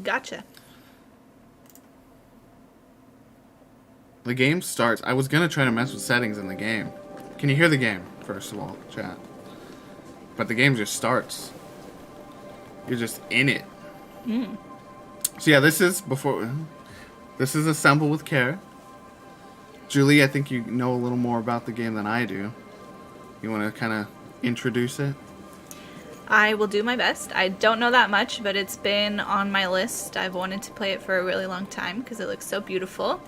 Gotcha. The game starts. I was gonna try to mess with settings in the game. Can you hear the game, first of all, chat? But the game just starts. You're just in it. Mm. So yeah, this is Assemble with Care. Julie, I think you know a little more about the game than I do. You want to kind of introduce it? I will do my best. I don't know that much, but it's been on my list. I've wanted to play it for a really long time because it looks so beautiful.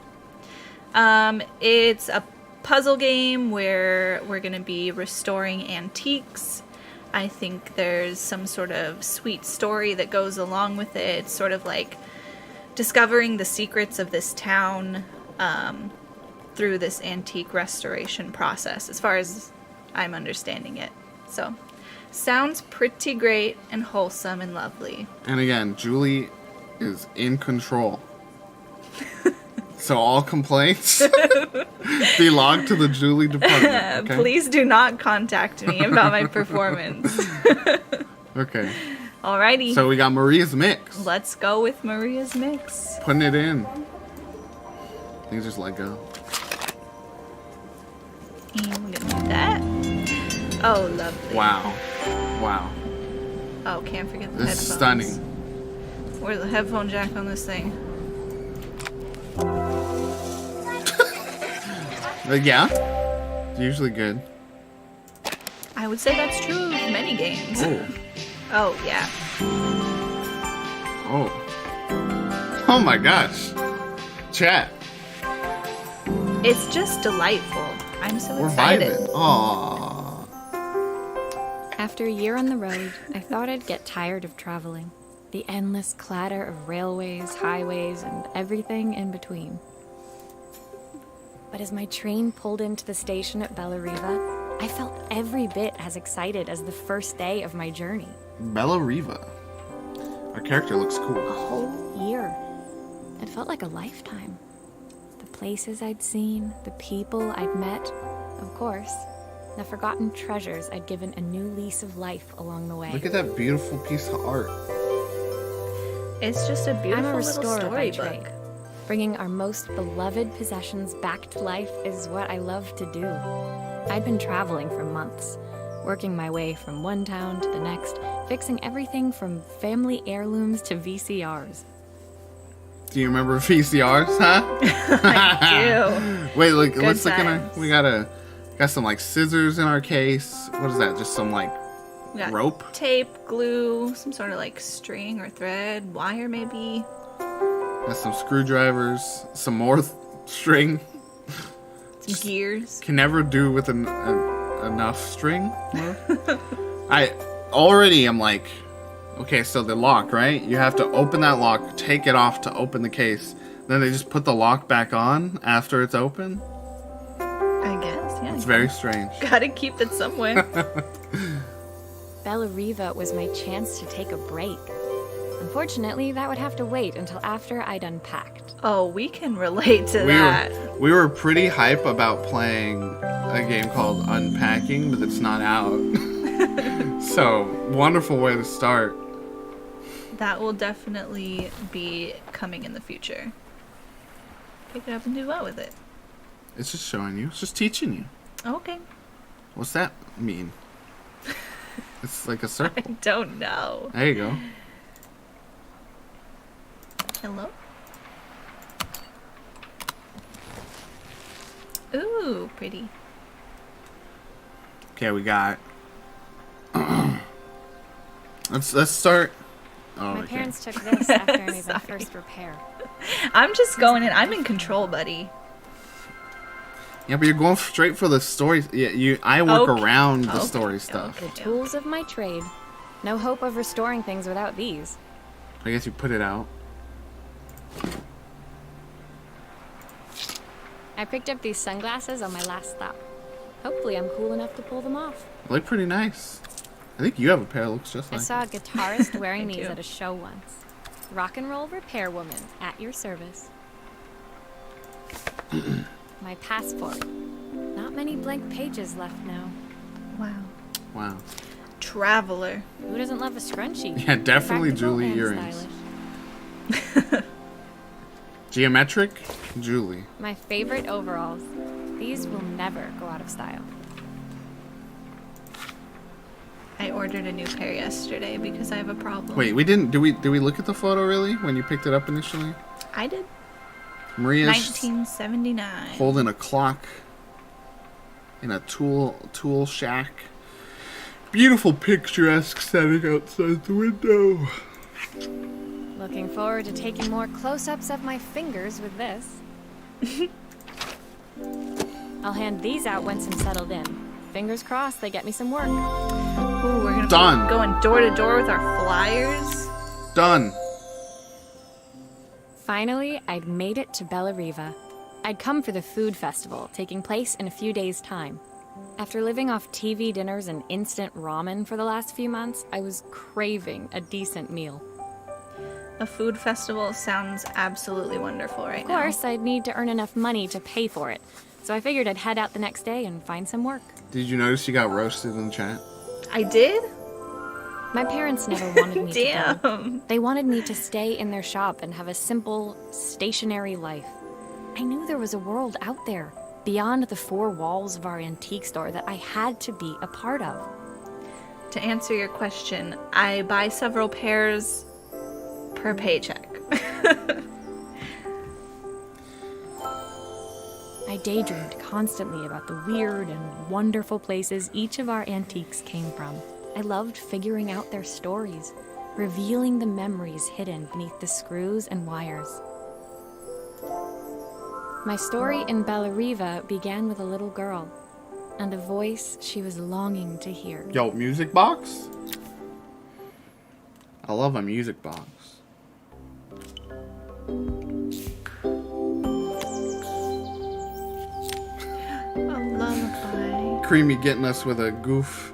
It's a puzzle game where we're going to be restoring antiques. I think there's some sort of sweet story that goes along with it. It's sort of like discovering the secrets of this town through this antique restoration process, as far as I'm understanding it. So, sounds pretty great and wholesome and lovely. And again, Julie is in control. So all complaints be logged to the Julie department. Okay? Please do not contact me about my performance. Okay. Alrighty. So we got Maria's mix. Let's go with Maria's mix. Putting it in. Things just let go. And we're gonna do that. Oh, lovely. Wow. Wow. Oh, can't forget the This is headphones. stunning. Where's the headphone jack on this thing? Yeah. It's usually good. I would say that's true of many games. Oh. Oh, yeah. Oh. Oh my gosh. Chat. It's just delightful. I'm so We're excited. vibing. Aww. After a year on the road, I thought I'd get tired of traveling. The endless clatter of railways, highways, and everything in between. But as my train pulled into the station at Bellariva, I felt every bit as excited as the first day of my journey. Bellariva. Our character looks A cool. whole year. It felt like a lifetime. The places I'd seen, the people I'd met, of course, the forgotten treasures I'd given a new lease of life along the way. Look at that beautiful piece of art. It's just a I'm beautiful a little restorer by storybook. trade. Bringing our most beloved possessions back to life is what I love to do. I'd been traveling for months, working my way from one town to the next, fixing everything from family heirlooms to VCRs. Do you remember VCRs, huh? I Wait, look, Good let's look in our. times. We got some like scissors in our case. What is that? Just some like We got rope? tape, glue, some sort of like string or thread, wire maybe. Got some screwdrivers, some more string. Some gears. Can never do with enough string. I already am like, okay, so the lock, right? You have to open that lock, take it off to open the case. Then they just put the lock back on after it's open. I guess, yeah. It's very strange. Gotta keep it somewhere. Bellariva was my chance to take a break. Unfortunately, that would have to wait until after I'd unpacked. Oh, we can relate to that. We were pretty hype about playing a game called Unpacking, but it's not out. So, wonderful way to start. That will definitely be coming in the future. Pick it up and do what with it? It's just showing you. It's just teaching you. Okay. What's that mean? It's like a circle. I don't know. There you go. Hello? Ooh, pretty. Okay, we got. Let's start. Oh, My okay. parents took this after I made my Sorry. first repair. I'm just going in. I'm in control, buddy. Yeah, but you're going straight for the story. Yeah, I work Okay. around the Okay. story stuff. Okay. Tools of my trade. No hope of restoring things without these. I guess you put it out. I picked up these sunglasses on my last stop. Hopefully I'm cool enough to pull them off. They look pretty nice. I think you have a pair that looks just I like. saw a guitarist wearing I these do. at a show once. Rock and roll repair woman, at your service. My passport. Not many blank pages left now. Wow. Wow. Traveler. Who doesn't love a scrunchie? Yeah, definitely Practical Julie and earrings. stylish. Geometric Julie. My favorite overalls. These will never go out of style. I ordered a new pair yesterday because I have a problem. Wait, we didn't. Do we look at the photo really when you picked it up initially? I did. Maria's 1979. holding a clock in a tool shack. Beautiful picturesque setting outside the window. Looking forward to taking more close-ups of my fingers with this. I'll hand these out once I'm settled in. Fingers crossed they get me some work. Ooh, we're gonna Done. be going door to door with our flyers. Done. Finally, I'd made it to Bellariva. I'd come for the food festival, taking place in a few days' time. After living off TV dinners and instant ramen for the last few months, I was craving a decent meal. A food festival sounds absolutely wonderful right now. Of course, I'd need to earn enough money to pay for it, so I figured I'd head out the next day and find some work. Did you notice you got roasted in the chat? I did? My parents never wanted me to go. Damn. They wanted me to stay in their shop and have a simple, stationary life. I knew there was a world out there, beyond the four walls of our antique store, that I had to be a part of. To answer your question, I buy several pairs per paycheck. I daydreamed constantly about the weird and wonderful places each of our antiques came from. I loved figuring out their stories, revealing the memories hidden beneath the screws and wires. My story in Bellariva began with a little girl and a voice she was longing to hear. Yo, music box? I love a music box. A lullaby. Creamy getting us with a goof.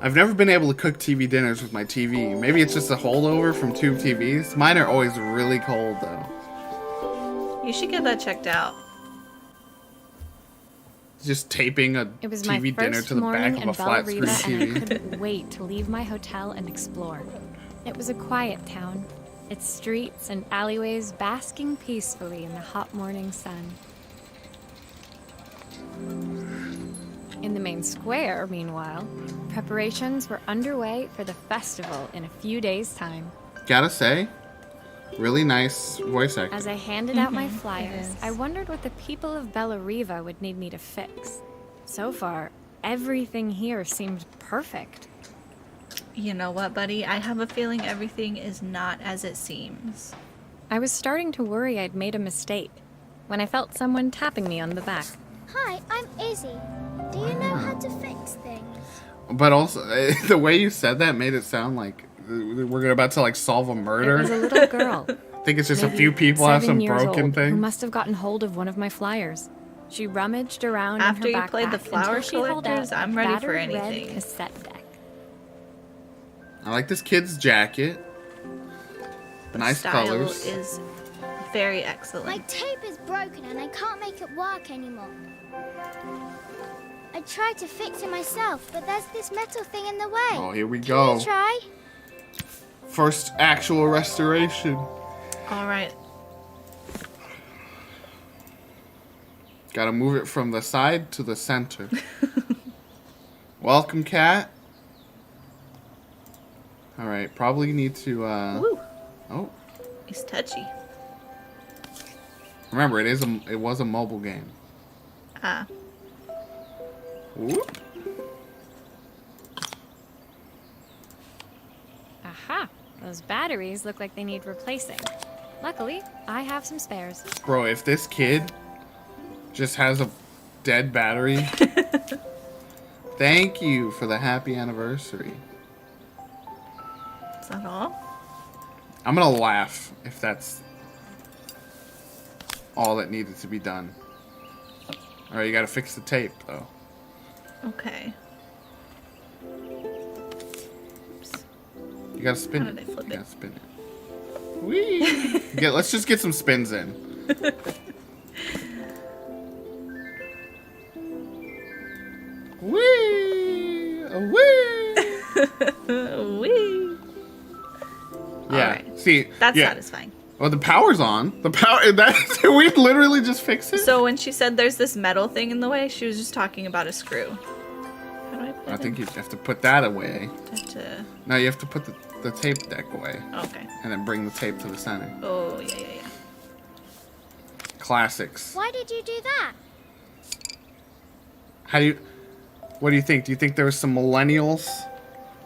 I've never been able to cook TV dinners with my TV. Maybe it's just a holdover from tube TVs. Mine are always really cold though. You should get that checked out. Just taping a It was my TV dinner first to the back morning of in a flat screen Bellariva, and I TV. couldn't wait to leave my hotel and explore. It was a quiet town, its streets and alleyways basking peacefully in the hot morning sun. In the main square, meanwhile, preparations were underway for the festival in a few days' time. Gotta say, really nice voice acting. As I handed out my it flyers, is. I wondered what the people of Bellariva would need me to fix. So far, everything here seemed perfect. You know what, buddy? I have a feeling everything is not as it seems. I was starting to worry I'd made a mistake when I felt someone tapping me on the back. Hi, I'm Izzy. Do you know how to fix things? But also, the way you said that made it sound like we're about to like solve a It murder. was a little girl. I think it's just a maybe few people have 7 some years broken old, thing. who must have gotten hold of one of my flyers. She rummaged around After in her you played the backpack flower until she hauled collectors, out a I'm ready for battered red anything. cassette deck. I like this kid's jacket. Nice Style colors. is very My excellent. tape is broken and I can't make it work anymore. I tried to fix it myself, but there's this metal thing in the way. Oh, here we Can go. you try? First actual restoration. All right. Gotta move it from the side to the center. Welcome, cat. Alright, probably need to, Woo. Oh, It's touchy. remember, it was a mobile game. Ah. Whoop. Aha! Those batteries look like they need replacing. Luckily, I have some spares. Bro, if this kid just has a dead battery, thank you for the happy anniversary. Is that all? I'm gonna laugh if that's all that needed to be done. Alright, you gotta fix the tape, though. Okay. You gotta spin How it. did I flip You it? gotta spin it. Whee! Let's just get some spins in. Whee! Whee! Wee. Yeah. Alright. See, That's yeah. satisfying. Oh, the power's on. The power. That we literally just fixed it. So when she said there's this metal thing in the way, she was just talking about a screw. How do I put it I think in? you have to put that away. Have to... No, you have to put the tape deck away. Okay. And then bring the tape to the center. Oh, yeah. Classics. Why did you do that? What do you think? Do you think there were some millennials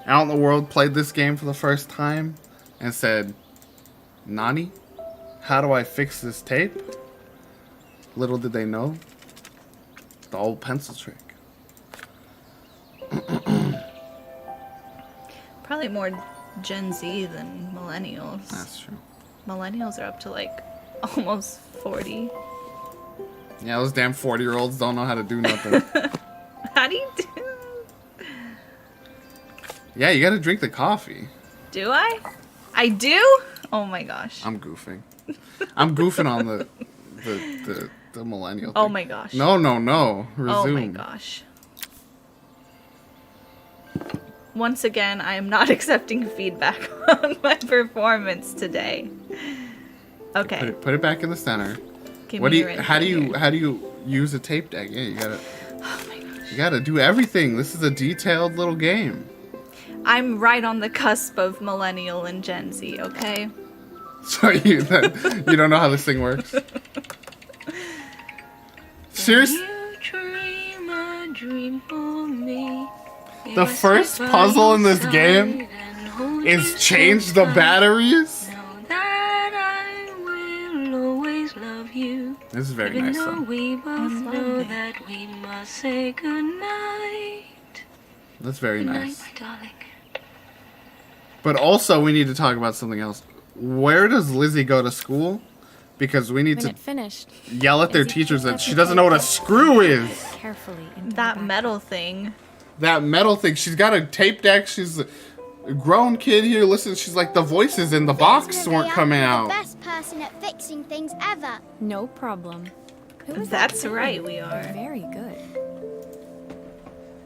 out in the world played this game for the first time and said, Nani, how do I fix this tape? Little did they know, the old pencil trick. Probably more Gen Z than millennials. That's true. Millennials are up to like almost 40. Yeah, those damn 40-year-olds don't know how to do nothing. How do you do? Yeah, you gotta drink the coffee. Do I? I do? Oh my gosh. I'm goofing. I'm goofing on the millennial thing. Oh my gosh. No. Resume. Oh my gosh. Once again, I am not accepting feedback on my performance today. Okay. Put it back in the center. Give What me do your you? input How do here. you use a tape deck? Yeah, you gotta. Oh my gosh. You gotta do everything. This is a detailed little game. I'm right on the cusp of millennial and Gen Z, okay? So you don't know how this thing works. Seriously, You dream a dream for me. the first puzzle in this game is change the batteries. Know that I will always love you. This is very Even nice though though. we both love know it. that we must say goodnight. That's very Good night, nice. my darling. But also, we need to talk about something else. Where does Lizzie go to school? Because we need When to it finished, yell at their Lizzie teachers picked that up she the doesn't know what a tape screw is. carefully into That the metal thing. That metal thing. She's got a tape deck. She's a grown kid here. Listen, she's like, the voices in the box Definitely, weren't coming I'm out. the best person at fixing things ever. No problem. Who was that That's saying? right, we are. Very good.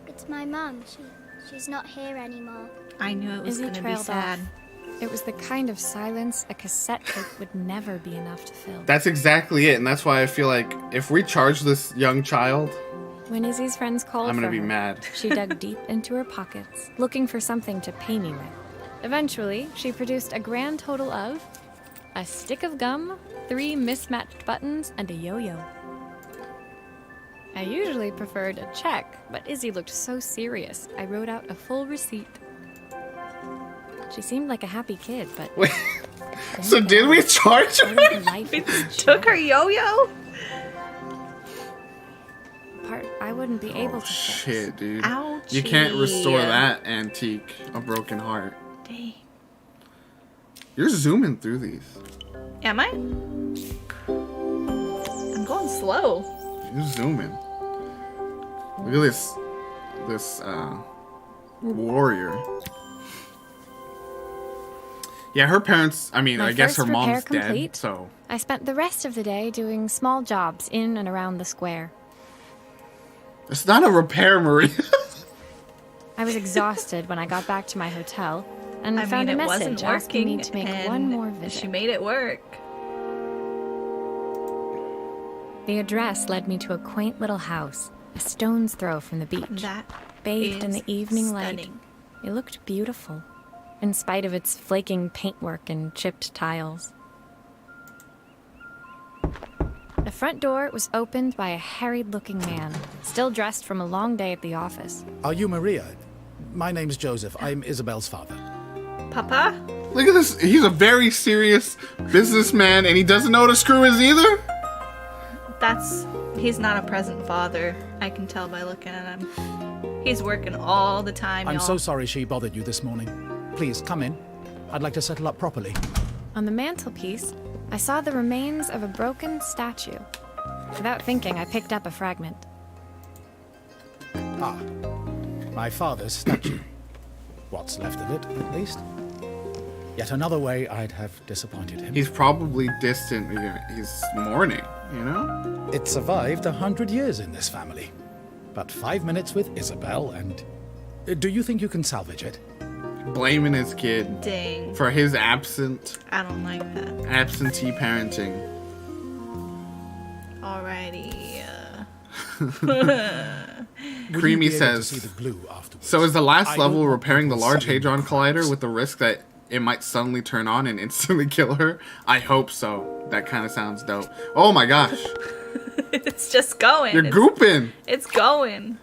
It's my mum. She's not here anymore. I knew it was Izzy going to be trailed sad. off. It was the kind of silence a cassette tape would never be enough to fill. That's exactly it, and that's why I feel like if we charge this young child, When Izzy's friends called I'm gonna for be her, mad. she dug deep into her pockets, looking for something to pay me with. Eventually, she produced a grand total of a stick of gum, 3 mismatched buttons, and a yo-yo. I usually preferred a check, but Izzy looked so serious, I wrote out a full receipt. She seemed like a happy kid, but Wait, then so again, did we charge part her? of her life was Took her joy. yo-yo? Part I wouldn't be able to fix. Shit, dude. Ouchie. You can't restore that antique, a broken heart. Dang. You're zooming through these. Am I? I'm going slow. You're zooming. Look at this warrior. Yeah, her parents, I mean, My I guess her first repair mom's dead, complete. so. I spent the rest of the day doing small jobs in and around the square. It's not a repair, Maria. I was exhausted when I got back to my hotel and I found mean, a it wasn't message asking working, me to make and one more visit. she made it work. The address led me to a quaint little house, a stone's throw from the beach. That Bathed in is the evening light, stunning. it looked beautiful, in spite of its flaking paintwork and chipped tiles. The front door was opened by a harried-looking man, still dressed from a long day at the office. Are you Maria? My name's Joseph. I'm Isabel's father. Papa? Look at this. He's a very serious businessman, and he doesn't know what a screw is either? He's not a present father. I can tell by looking at him. He's working all the time, I'm y'all. so sorry she bothered you this morning. Please, come in. I'd like to settle up properly. On the mantelpiece, I saw the remains of a broken statue. Without thinking, I picked up a fragment. Ah, my father's statue. What's left of it, at least. Yet another way I'd have disappointed him. He's probably distant. He's mourning, you know? It survived 100 years in this family. But 5 minutes with Isabel and... Do you think you can salvage it? Blaming his kid Dang. for his absentee I don't like that. parenting. Alrighty. Will Creamy you be able to says, see the glue afterwards? So is the last I level don't want repairing the people Large selling Hadron Collider crabs. with the risk that it might suddenly turn on and instantly kill her? I hope so. That kind of sounds dope. Oh my gosh. It's just going. You're gooping. It's going.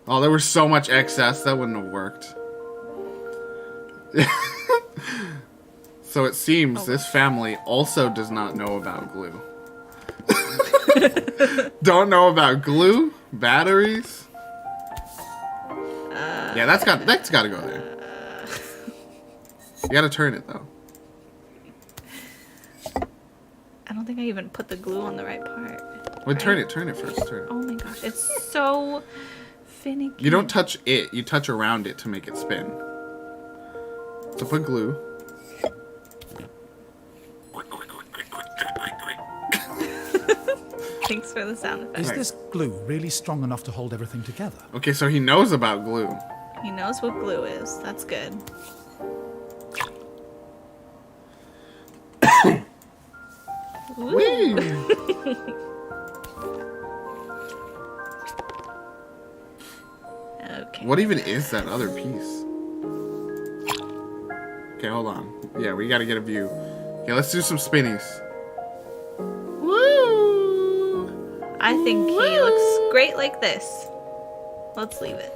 Oh, there was so much excess. That wouldn't have worked. So it seems this family also does not know about glue. Don't know about glue? Batteries? Yeah, that's got to go there. You gotta turn it though. I don't think I even put the glue on the right part. Wait, turn it first. Turn it. Oh my gosh, it's so finicky. You don't touch it, you touch around it to make it spin. So put glue. Thanks for the sound effect. Is this glue really strong enough to hold everything together? Okay, so he knows about glue. He knows what glue is. That's good. Whee! Okay. What even is that other piece? Okay, hold on. Yeah, we gotta get a view. Okay, let's do some spinnies. Woo! I think he looks great like this. Let's leave it.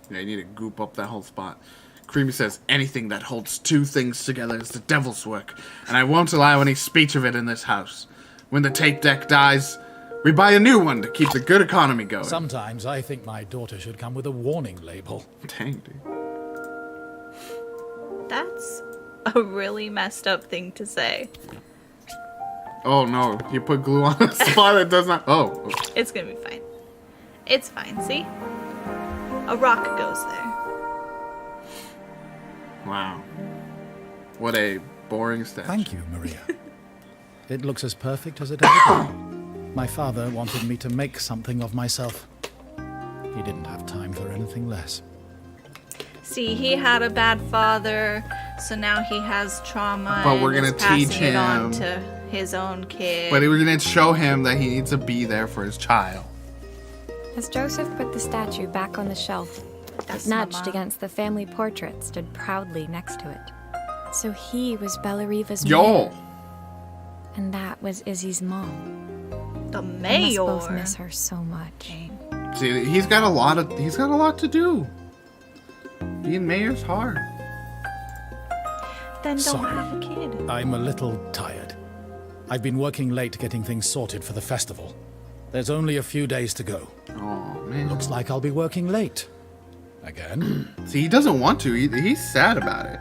Yeah, you need to goop up that whole spot. Creamy says, anything that holds two things together is the devil's work, and I won't allow any speech of it in this house. When the tape deck dies, we buy a new one to keep the good economy going. Sometimes I think my daughter should come with a warning label. Dang, dude. That's a really messed up thing to say. Oh no, you put glue on a spot that does not... Oh. It's gonna be fine. It's fine, see? A rock goes there. Wow. What a boring statue. Thank you, Maria. It looks as perfect as it ever did. My father wanted me to make something of myself. He didn't have time for anything less. See, he had a bad father, so now he has trauma. But we're and is gonna teach passing it on him. to his own kid. But we're gonna show him that he needs to be there for his child. As Joseph put the statue back on the shelf, That's it nudged Mama. against the family portrait stood proudly next to it. So he was Bellariva's Yo! mayor, and that was Izzy's mom. The We must mayor. both miss her so much. See, he's got a lot to do. Being mayor's hard. Then don't Sorry. have a kid. I'm a little tired. I've been working late getting things sorted for the festival. There's only a few days to go. Oh man. Looks like I'll be working late. Again? See, he doesn't want to. He's sad about it.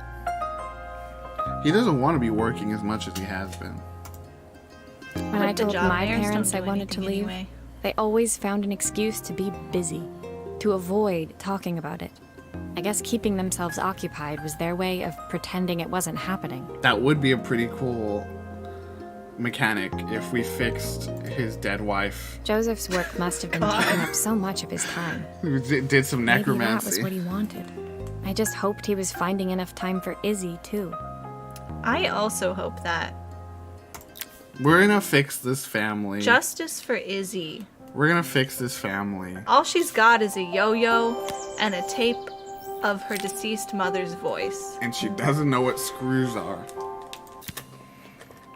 He doesn't want to be working as much as he has been. When I Quit the told job. my Mayors don't parents I do wanted to anything leave, anyway. they always found an excuse to be busy, to avoid talking about it. I guess keeping themselves occupied was their way of pretending it wasn't happening. That would be a pretty cool mechanic if we fixed his dead wife. Joseph's work must have been taking up so much of his time. Who did some Maybe that was necromancy. what he wanted. I just hoped he was finding enough time for Izzy, too. I also hope that. We're gonna fix this family. Justice for Izzy. We're gonna fix this family. All she's got is a yo-yo and a tape of her deceased mother's voice. And she doesn't know what screws are.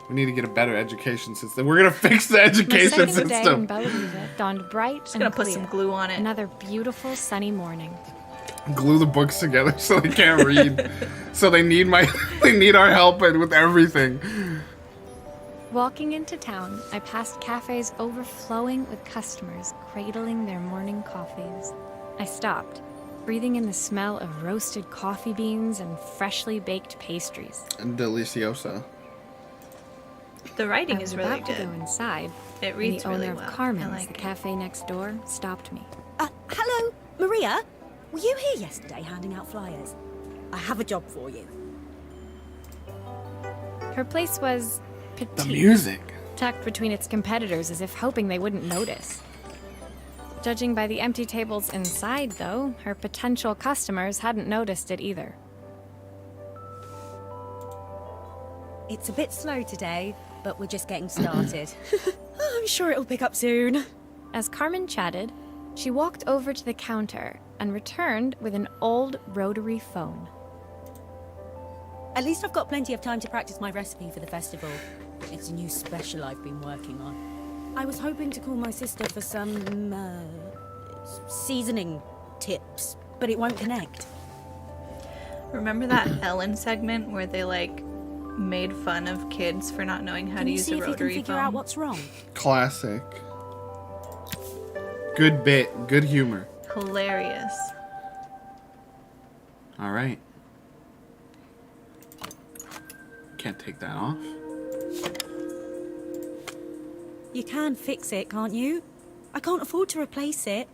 We need to get a better education system. We're gonna fix the My education second day in system. Bellariva dawned bright Just and gonna put clear. some glue on it. Another beautiful sunny morning. Glue the books together so they can't read. So they need they need our help with everything. Walking into town, I passed cafes overflowing with customers cradling their morning coffees. I stopped, breathing in the smell of roasted coffee beans and freshly baked pastries. And deliciosa. The writing I was is really about to good. go inside It when reads the owner really of well. I Carmen's, like the it. cafe next door, stopped me. Hello, Maria? Were you here yesterday handing out flyers? I have a job for you. Her place was The petite, music. tucked between its competitors as if hoping they wouldn't notice. Judging by the empty tables inside, though, her potential customers hadn't noticed it either. It's a bit slow today, but we're just getting started. I'm sure it'll pick up soon. As Carmen chatted, she walked over to the counter and returned with an old rotary phone. At least I've got plenty of time to practice my recipe for the festival. It's a new special I've been working on. I was hoping to call my sister for some, seasoning tips, but it won't connect. Remember that Ellen segment where they, like, made fun of kids for not knowing how to use a rotary phone? Can you see if you can figure out what's wrong? Classic. Good bit. Good humor. Hilarious. All right. Can't take that off. You can fix it, can't you? I can't afford to replace it.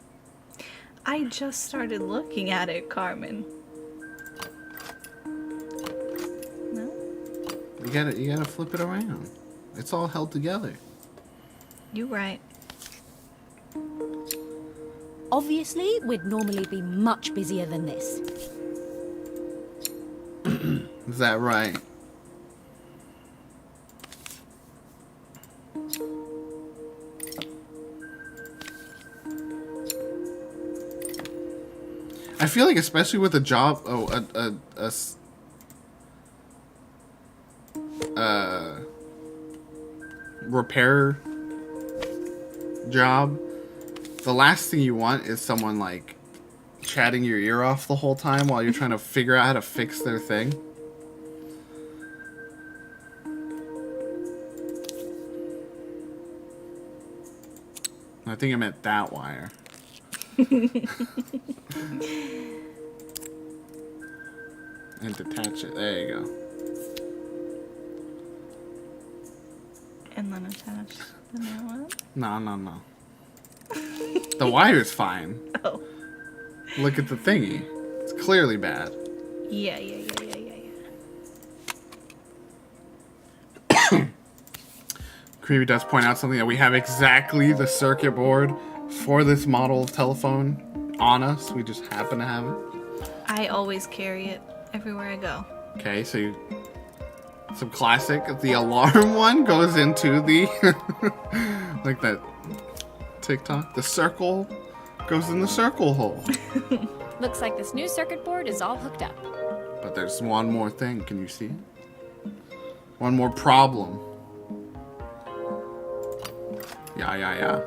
I just started looking at it, Carmen. No? You gotta flip it around. It's all held together. You right. Obviously, we'd normally be much busier than this. Is that right? I feel like, especially with a job, repair job, the last thing you want is someone like chatting your ear off the whole time while you're trying to figure out how to fix their thing. I think I meant that wire. And detach it. There you go. And then attach the new one? No. The wire's fine. Oh. Look at the thingy. It's clearly bad. Yeah. Creepy does point out something, that we have exactly the circuit board for this model of telephone on us. We just happen to have it. I always carry it everywhere I go. Okay, so some classic. The alarm one goes into the like that TikTok. The circle goes in the circle hole. Looks like this new circuit board is all hooked up. But there's one more thing. Can you see it? One more problem. Yeah.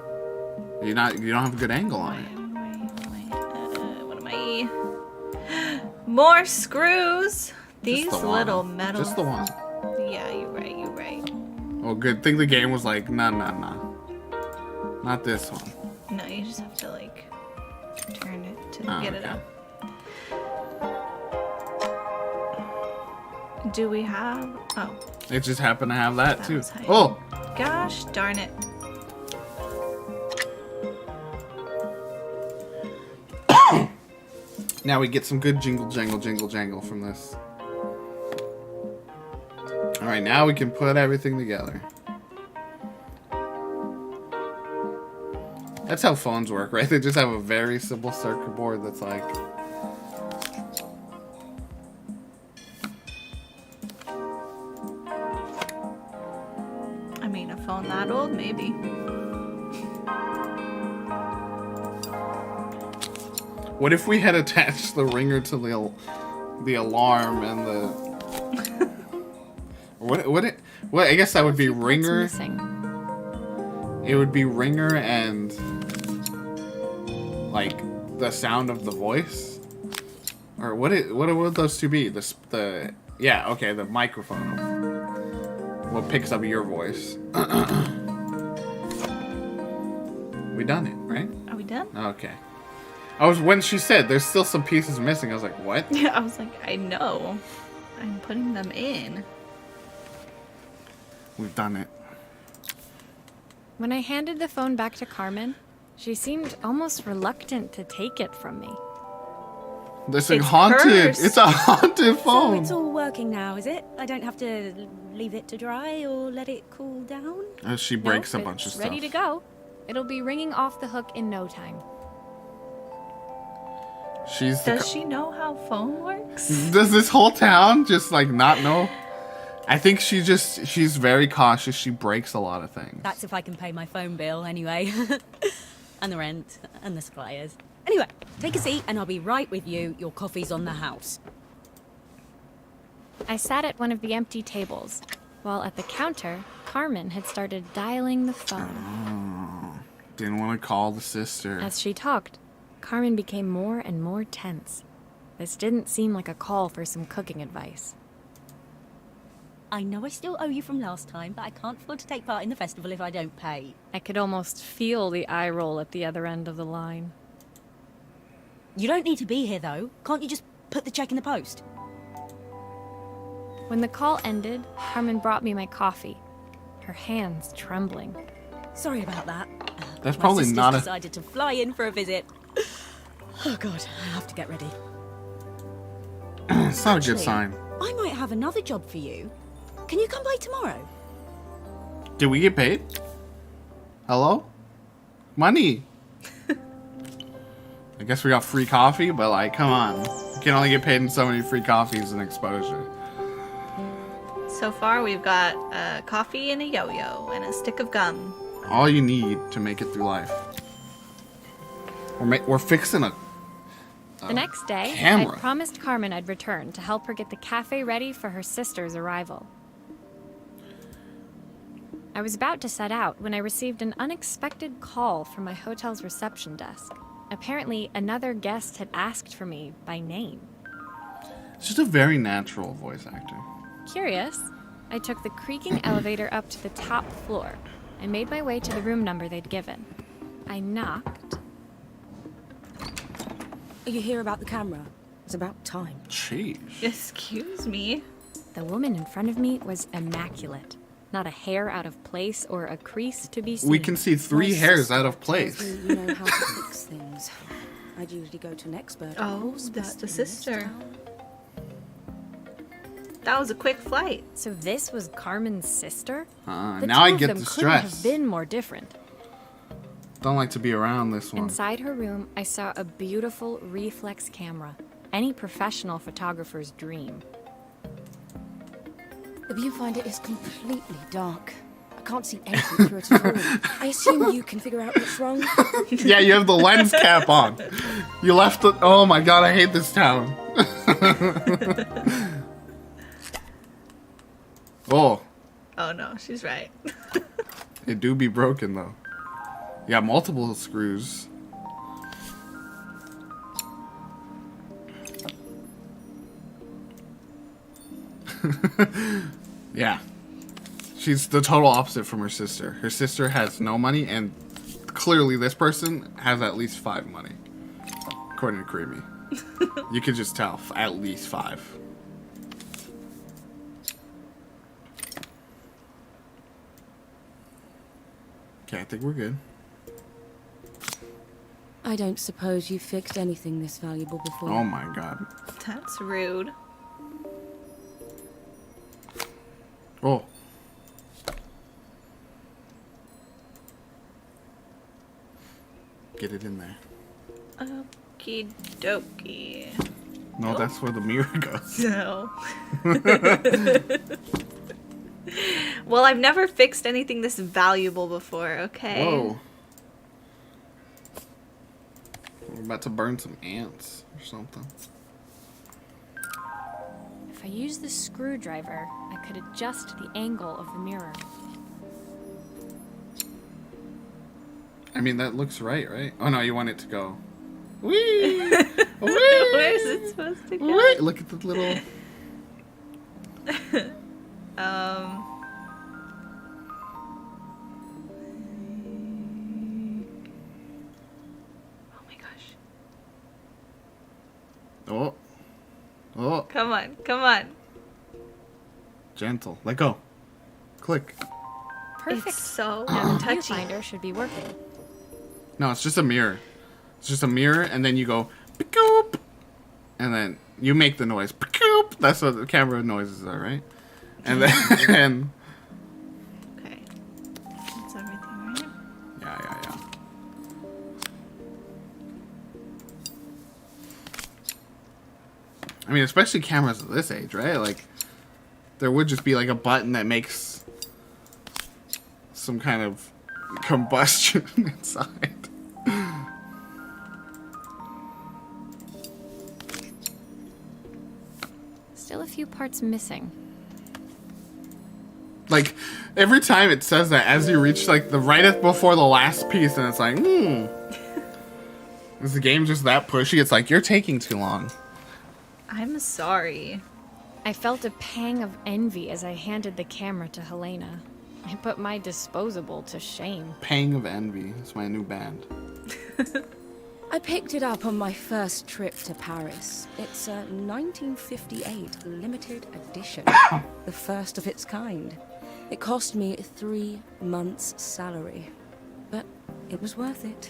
You don't have a good angle on it. What am I? More screws. These little metal. Just the one. Yeah, you're right. Oh, good thing the game was like, nah. Not this one. No, you just have to like turn it to get it okay. up. Do we have? Oh. It just happened to have that too. Was hype. Oh. Gosh darn it. Now we get some good jingle jangle from this. Alright, now we can put everything together. That's how phones work, right? They just have a very simple circuit board that's like... I mean, a phone that old, maybe. What if we had attached the ringer to the alarm and the... What? I guess that would be ringer. What's missing? It would be ringer and like the sound of the voice, or what would those two be? The microphone. What picks up your voice? We done it, right? Are we done? Okay. When she said there's still some pieces missing, I was like, what? Yeah, I was like, I know. I'm putting them in. We've done it. When I handed the phone back to Carmen, she seemed almost reluctant to take it from me. This It's is haunted. hers. It's a haunted So phone. it's all working now, is it? I don't have to leave it to dry or let it cool down? She breaks Nope, a bunch of it's stuff. ready to go. It'll be ringing off the hook in no time. She's the Does she know how phone works? Does this whole town just like not know? I think she's very cautious. She breaks a lot of things. That's if I can pay my phone bill anyway. And the rent and the suppliers. Anyway, take a seat and I'll be right with you. Your coffee's on the house. I sat at one of the empty tables, while at the counter, Carmen had started dialing the phone. Didn't want to call the sister. As she talked, Carmen became more and more tense. This didn't seem like a call for some cooking advice. I know I still owe you from last time, but I can't afford to take part in the festival if I don't pay. I could almost feel the eye roll at the other end of the line. You don't need to be here, though. Can't you just put the check in the post? When the call ended, Carmen brought me my coffee, her hands trembling. Sorry about that. That's My probably sister's not a. decided to fly in for a visit. Oh, God, I have to get ready. It's not a good Actually, sign. I might have another job for you. Can you come by tomorrow? Did we get paid? Hello? Money. I guess we got free coffee, but like, come on. You can only get paid in so many free coffees and exposure. So far, we've got coffee and a yo-yo and a stick of gum. All you need to make it through life. We're fixing a The next day, camera. I promised Carmen I'd return to help her get the cafe ready for her sister's arrival. I was about to set out when I received an unexpected call from my hotel's reception desk. Apparently, another guest had asked for me by name. It's just a very natural voice actor. Curious, I took the creaking elevator up to the top floor and made my way to the room number they'd given. I knocked. Are you here about the camera? It's about time. Jeez. Excuse me. The woman in front of me was immaculate. Not a hair out of place or a crease to be seen. We can see 3 hairs out of place. You know how to fix things. I'd usually go to an expert. Oh, that's the sister. That was a quick flight. So this was Carmen's sister? The Now I two of get them the couldn't have stress. been more different. Don't like to be around this one. Inside her room, I saw a beautiful reflex camera. Any professional photographer's dream. The viewfinder is completely dark. I can't see anything through it at all. I assume you can figure out what's wrong. Yeah, you have the lens cap on. You left the. Oh my god, I hate this town. Oh, Oh no, she's right. it do be broken though. You got multiple screws. Yeah. She's the total opposite from her sister. Her sister has no money, and clearly this person has at least 5 money. According to Creamy. You could just tell. At least 5. Okay, I think we're good. I don't suppose you've fixed anything this valuable before. Oh my god. That's rude. Oh. Get it in there. Okie dokie. No, that's where the mirror goes. No. Well, I've never fixed anything this valuable before, okay? Whoa. We're about to burn some ants or something. If I used the screwdriver, I could adjust the angle of the mirror. I mean, that looks right? Oh no, you want it to go. Whee! Whee! Where is it supposed to go? Whee! Look at the little... Oh my gosh. Oh. Oh. Come on, come on. Gentle. Let go. Click. Perfect. It's so Now the touchy. viewfinder should be working. No, it's just a mirror. It's just a mirror, and then you go, "Peek-oop," and then you make the noise. "Peek-oop." That's what the camera noises are, right? And then, Okay. That's everything, right? yeah. I mean, especially cameras of this age, right? Like, there would just be like a button that makes some kind of combustion inside. Still a few parts missing. Like, every time it says that as you reach, like, the right before the last piece, and it's like, Is the game just that pushy? It's like, you're taking too long. I'm sorry. I felt a pang of envy as I handed the camera to Helena. I put my disposable to shame. Pang of Envy. It's my new band. I picked it up on my first trip to Paris. It's a 1958 limited edition, the first of its kind. It cost me 3 months' salary, but it was worth it.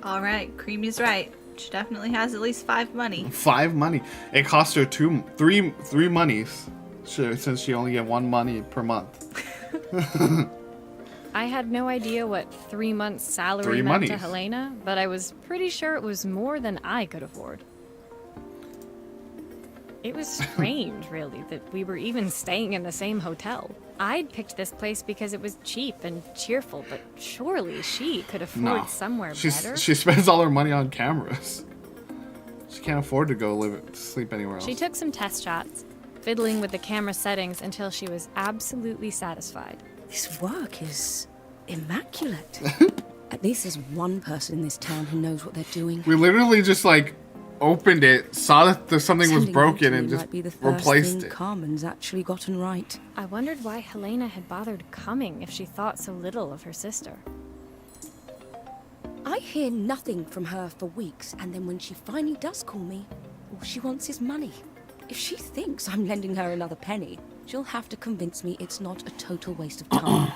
All right, Creamy's right. She definitely has at least 5 money. 5 money. It cost her three monies. Since she only get 1 money per month. I had no idea what 3 months' salary 3 meant to monies. Helena, but I was pretty sure it was more than I could afford. It was strange, really, that we were even staying in the same hotel. I'd picked this place because it was cheap and cheerful, but surely she could afford somewhere better. She spends all her money on cameras. She can't afford to go sleep anywhere else. She took some test shots, fiddling with the camera settings until she was absolutely satisfied. This work is immaculate. At least there's one person in this town who knows what they're doing. We literally just like opened it, saw that something was Sending broken, that to and me just might be the first replaced thing it. Carmen's actually gotten right. I wondered why Helena had bothered coming if she thought so little of her sister. I hear nothing from her for weeks, and then when she finally does call me, all she wants is money. If she thinks I'm lending her another penny, she'll have to convince me it's not a total waste of time.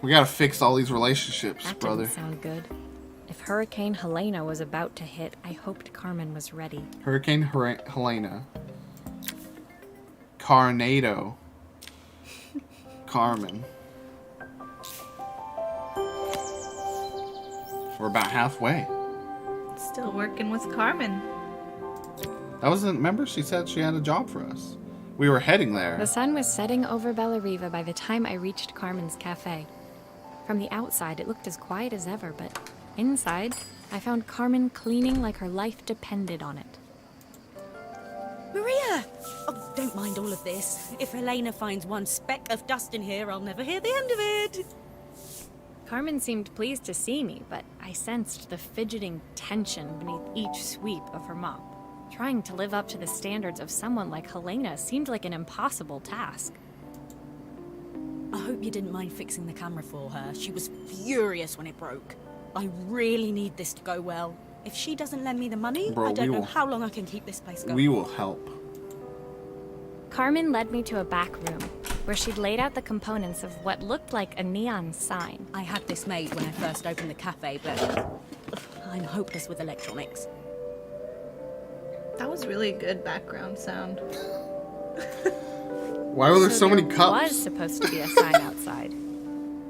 We gotta fix all these relationships, That brother. didn't sound good. If Hurricane Helena was about to hit, I hoped Carmen was ready. Hurricane Helena. Carnado. Carmen. We're about halfway. Still working with Carmen. That wasn't. Remember, she said she had a job for us. We were heading there. The sun was setting over Bellariva by the time I reached Carmen's cafe. From the outside, it looked as quiet as ever, but inside, I found Carmen cleaning like her life depended on it. Maria! Oh, don't mind all of this. If Helena finds one speck of dust in here, I'll never hear the end of it. Carmen seemed pleased to see me, but I sensed the fidgeting tension beneath each sweep of her mop. Trying to live up to the standards of someone like Helena seemed like an impossible task. I hope you didn't mind fixing the camera for her. She was furious when it broke. I really need this to go well. If she doesn't lend me the money, Bro, I don't we know will- how long I can keep this place going. We will help. Carmen led me to a back room, where she'd laid out the components of what looked like a neon sign. I had this made when I first opened the cafe, but I'm hopeless with electronics. That was really good background sound. Why were there so many there cups? was supposed to be a sign outside.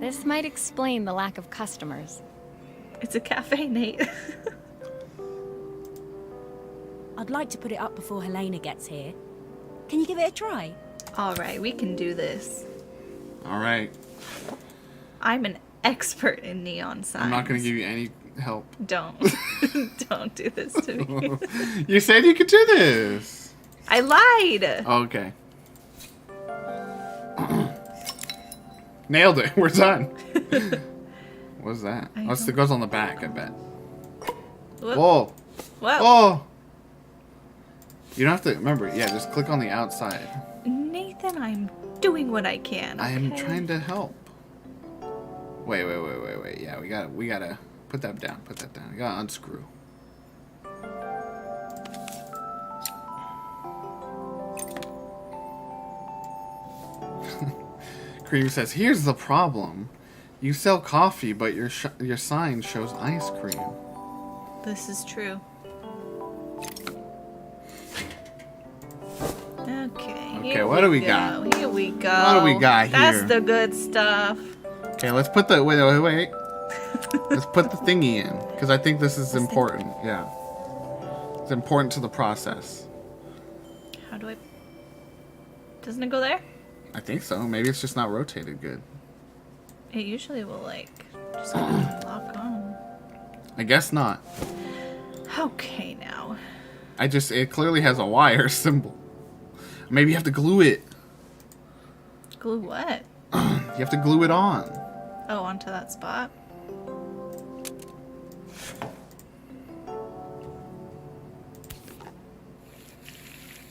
This might explain the lack of customers. It's a cafe, Nate. I'd like to put it up before Helena gets here. Can you give it a try? All right, we can do this. All right. I'm an expert in neon signs. I'm not gonna give you any help. Don't. Don't do this to me. You said you could do this. I lied. Okay. Nailed it. We're done. What's that? I Oh, it goes on the back, I bet. Whoop. Whoa. Whoa. Oh. You don't have to remember. Yeah, just click on the outside. Nathan, I'm doing what I can. I am okay? trying to help. Wait. Yeah, we gotta put that down. Put that down. We gotta unscrew. Cream says, "Here's the problem. You sell coffee, but your sign shows ice cream." This is true. Okay. Okay, what do we got? Here we go. What do we got here? That's the good stuff. Okay, let's put the wait. Let's put the thingy in because I think this is important. Yeah, it's important to the process. Doesn't it go there? I think so. Maybe it's just not rotated good. It usually will, like, just lock on. I guess not. Okay, now. It clearly has a wire symbol. Maybe you have to glue it. Glue what? You have to glue it on. Oh, onto that spot.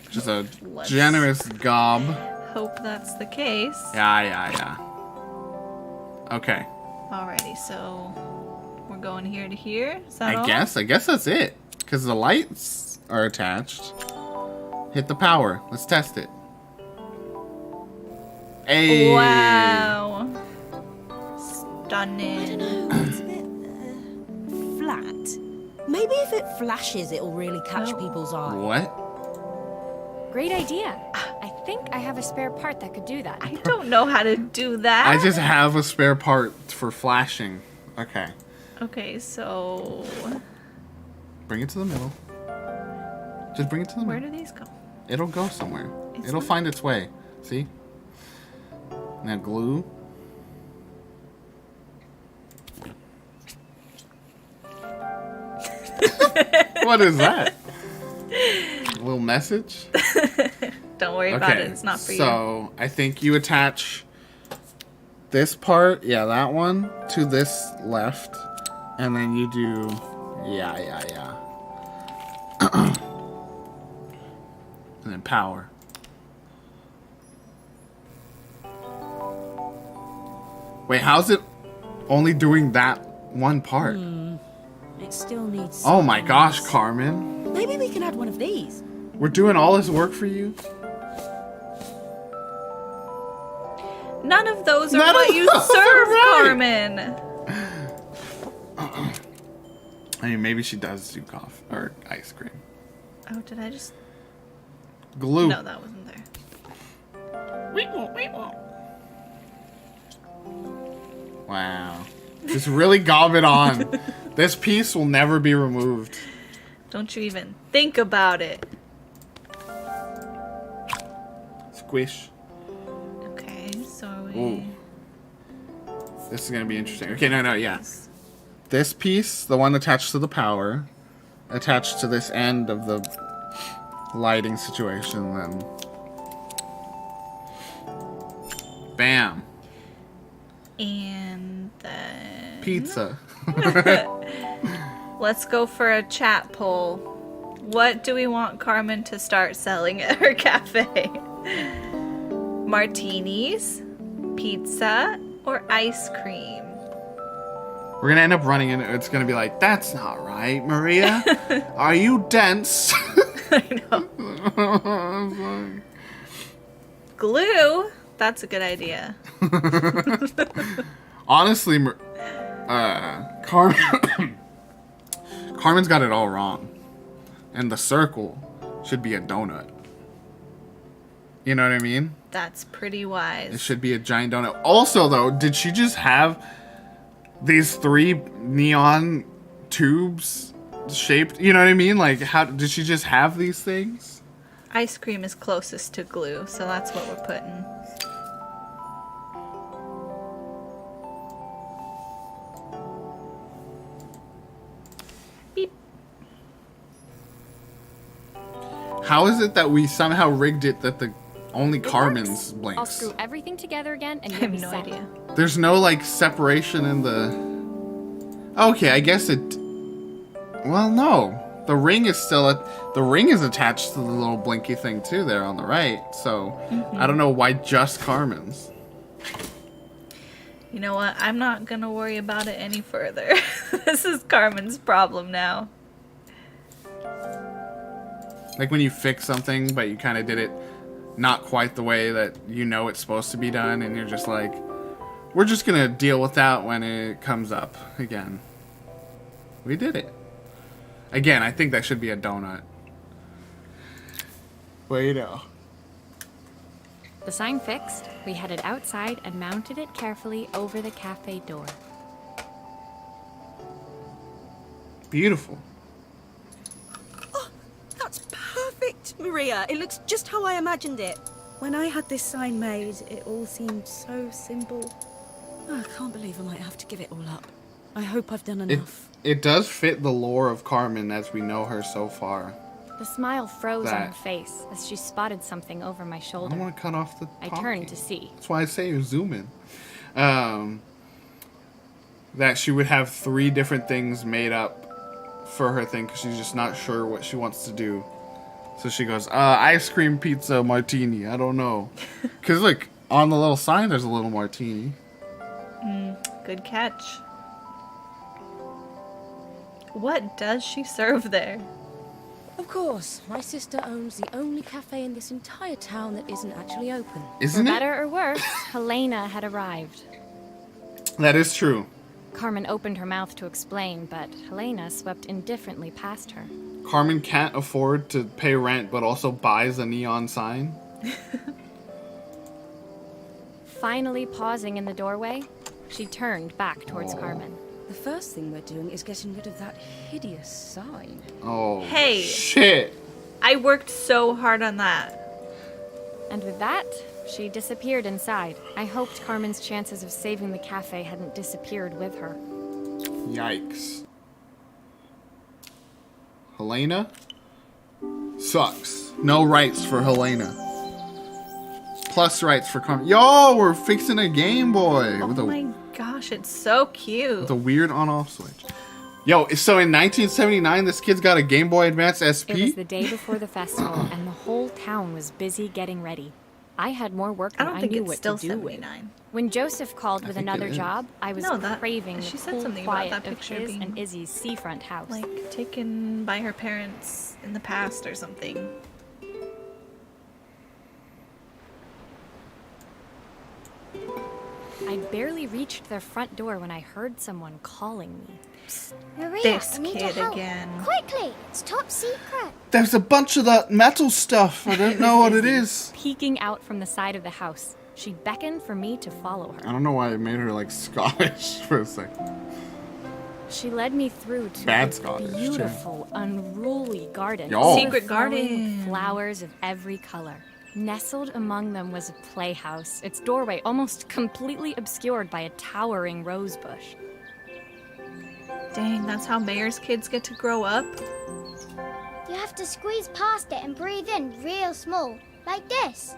Just a Let's- generous gob. Hope that's the case. Yeah. Okay. Alrighty, so we're going here to here. Is that all? I guess that's it. Because the lights are attached. Hit the power. Let's test it. Hey. Wow. I Stunning. don't know. It's a bit flat. Maybe if it flashes, it'll really catch people's eye. What? Great idea. I think I have a spare part that could do that. I don't know how to do that. I just have a spare part for flashing. Okay. Okay, so Bring it to the middle. Just bring it to the where middle. do these go? It'll go somewhere. It's It'll not- find its way. See? Now glue. What is that? A little message? Don't worry about it. It's not for you. So I think you attach this part, yeah, that one, to this left, and then you do, yeah. And then power. Wait, how's it only doing that one part? It still needs. Oh my some gosh, else. Carmen. Maybe we can add one of these. We're doing all this work for you? None of those are None what of you those are serve, right. Carmen. I mean, maybe she does do coffee or ice cream. Oh, did I just... Glue. No, that wasn't there. Wow. Just really gob it on. This piece will never be removed. Don't you even think about it. Squish. Okay, so are we... Ooh. This is going to be interesting. Okay, no, yeah. This piece, the one attached to the power, attached to this end of the lighting situation, then... Bam. And then... Pizza. Let's go for a chat poll. What do we want Carmen to start selling at her cafe? Martinis, pizza, or ice cream? We're going to end up running into it's going to be like, that's not right, Maria. Are you dense? I know. Glue? That's a good idea. Honestly, Carmen's got it all wrong. And the circle should be a donut. You know what I mean? That's pretty It wise. should be a giant donut. Also, though, did she just have these 3 neon tubes shaped? You know what I mean? Like, how did she just have these things? Ice cream is closest to glue, so that's what we're putting. Beep. How is it that we somehow rigged it that the only It Carmen's works. blinks? I'll screw everything together again and I you'll have be no set. idea. There's no, like, separation in the... Okay, I guess it... Well, no. The ring is still... The ring is attached to the little blinky thing, too, there on the right. So, I don't know why just Carmen's. You know what? I'm not gonna worry about it any further. This is Carmen's problem now. Like when you fix something, but you kind of did it not quite the way that you know it's supposed to be done, and you're just like, we're just gonna deal with that when it comes up again. We did it. Again, I think that should be a donut. Wait a. The sign fixed, we headed outside and mounted it carefully over the cafe door. Beautiful. That's perfect, Maria. It looks just how I imagined it. When I had this sign made, it all seemed so simple. Oh, I can't believe I might have to give it all up. I hope I've done enough. It does fit the lore of Carmen as we know her so far. The smile froze on her That- face as she spotted something over my I shoulder. don't want to cut off the I talking. turned to see. That's why I say you zoom in. That she would have 3 different things made up for her thing because she's just not sure what she wants to do. So she goes, ice cream, pizza, martini. I don't know. Because, look, on the little sign, there's a little martini. Good catch. What does she serve there? Of course, my sister owns the only cafe in this entire town that isn't actually open. For Isn't it? better or worse, Helena had arrived. That is true. Carmen opened her mouth to explain, but Helena swept indifferently past her. Carmen can't afford to pay rent, but also buys a neon sign. Finally pausing in the doorway, she turned back towards Carmen. The first thing we're doing is getting rid of that hideous sign. Oh, Hey. shit. I worked so hard on that. And with that, she disappeared inside. I hoped Carmen's chances of saving the cafe hadn't disappeared with her. Yikes. Helena? Sucks. No rights for Helena. Plus rights for Carmen. Yo, we're fixing a Game Boy Oh with my gosh, it's so cute. a weird on-off switch. Yo, so in 1979, this kid's got a Game Boy Advance SP? It was the day before the festival, and the whole town was busy getting ready. I had more work I than don't I think knew it's what still to do with. 79. When Joseph called with think it another is. job, I was No, that- craving she the said cool something about quiet that of picture his being- and Izzy's seafront house. Like taken by her parents in the past or something. I'd barely reached their front door when I heard someone calling me. Maria, This I need kid your help. again. Quickly, it's top secret. There's a bunch of that metal stuff. I don't know what it is. Peeking out from the side of the house, she beckoned for me to follow I her. don't know why I made her like Scottish for a second. She led me through to Bad a Scottish, too. beautiful, unruly garden. Yo. Secret overflowing with garden. flowers of every color. Nestled among them was a playhouse, its doorway almost completely obscured by a towering rose bush. Dang, that's how mayor's kids get to grow up? You have to squeeze past it and breathe in real small, like this.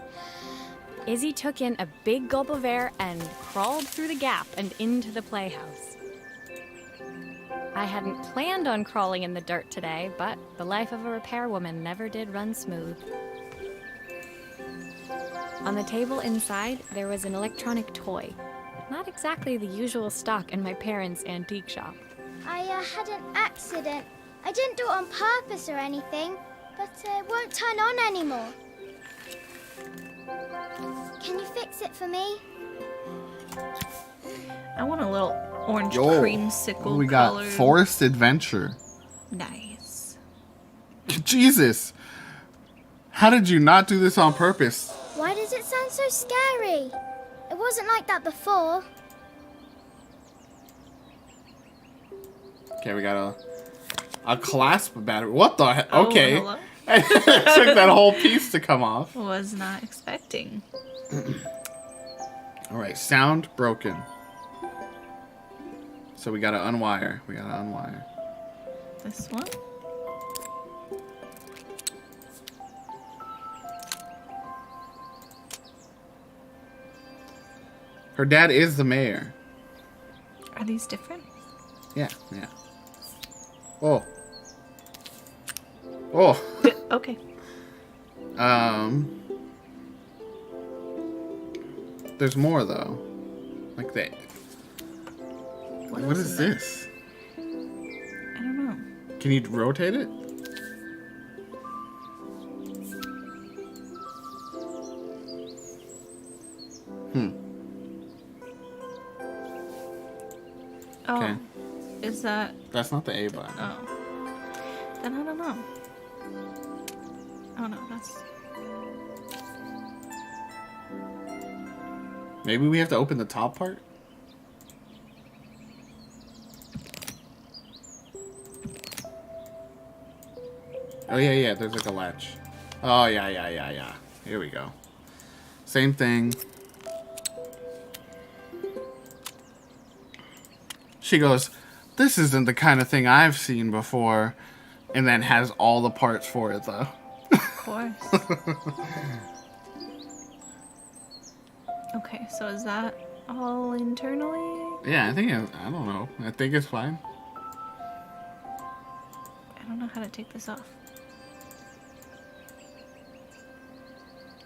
Izzy took in a big gulp of air and crawled through the gap and into the playhouse. I hadn't planned on crawling in the dirt today, but the life of a repairwoman never did run smooth. On the table inside, there was an electronic toy. Not exactly the usual stock in my parents' antique shop. I had an accident. I didn't do it on purpose or anything, but it won't turn on anymore. Can you fix it for me? I want a little orange Yo, creamsicle we got colored. Forest Adventure. Nice. Jesus. How did you not do this on purpose? Why does it sound so scary? It wasn't like that before. Okay, we got a clasp battery. What the heck? Oh, Okay. hello? It took that whole piece to come off. Was not expecting. All right, sound broken. So we gotta unwire. This one? Her dad is the mayor. Are these different? Yeah. Oh. Oh. Okay. There's more though. Like that. What else is this? I don't know. Can you rotate it? Oh. Okay. Is that... That's not the A button. Oh. Then I don't know. Oh no, that's... Maybe we have to open the top part? Oh yeah, there's like a latch. Oh yeah. Here we go. Same thing. She goes, this isn't the kind of thing I've seen before. And then has all the parts for it, though. Of course. Okay, so is that all internally? Yeah, I don't know. I think it's fine. I don't know how to take this off.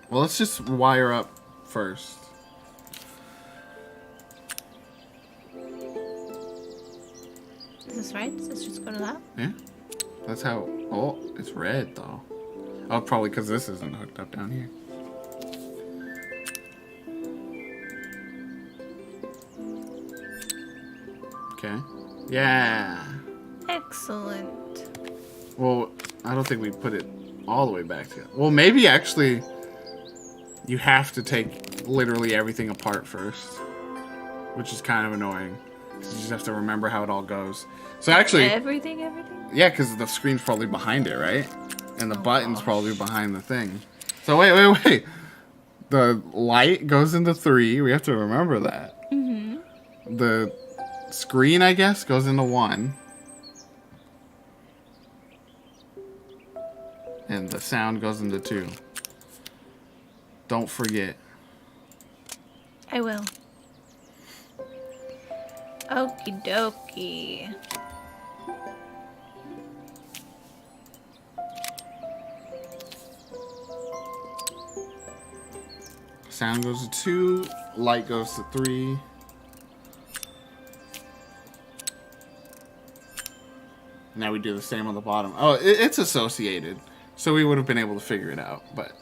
Well, let's just wire up first. Is this right? Does this just go to that? Yeah. That's how... Oh, it's red, though. Oh, probably because this isn't hooked up down here. Okay. Yeah. Excellent. Well, I don't think we put it all the way back together. Well, maybe actually you have to take literally everything apart first, which is kind of annoying. You just have to remember how it all goes. So actually... Everything? Yeah, because the screen's probably behind it, right? And the button's probably behind the thing. So wait. The light goes into 3. We have to remember that. Mm-hmm. The screen, I guess, goes into 1. And the sound goes into 2. Don't forget. I will. Okie dokie. Sound goes to 2. Light goes to 3. Now we do the same on the bottom. Oh, it's associated. So we would have been able to figure it out, but...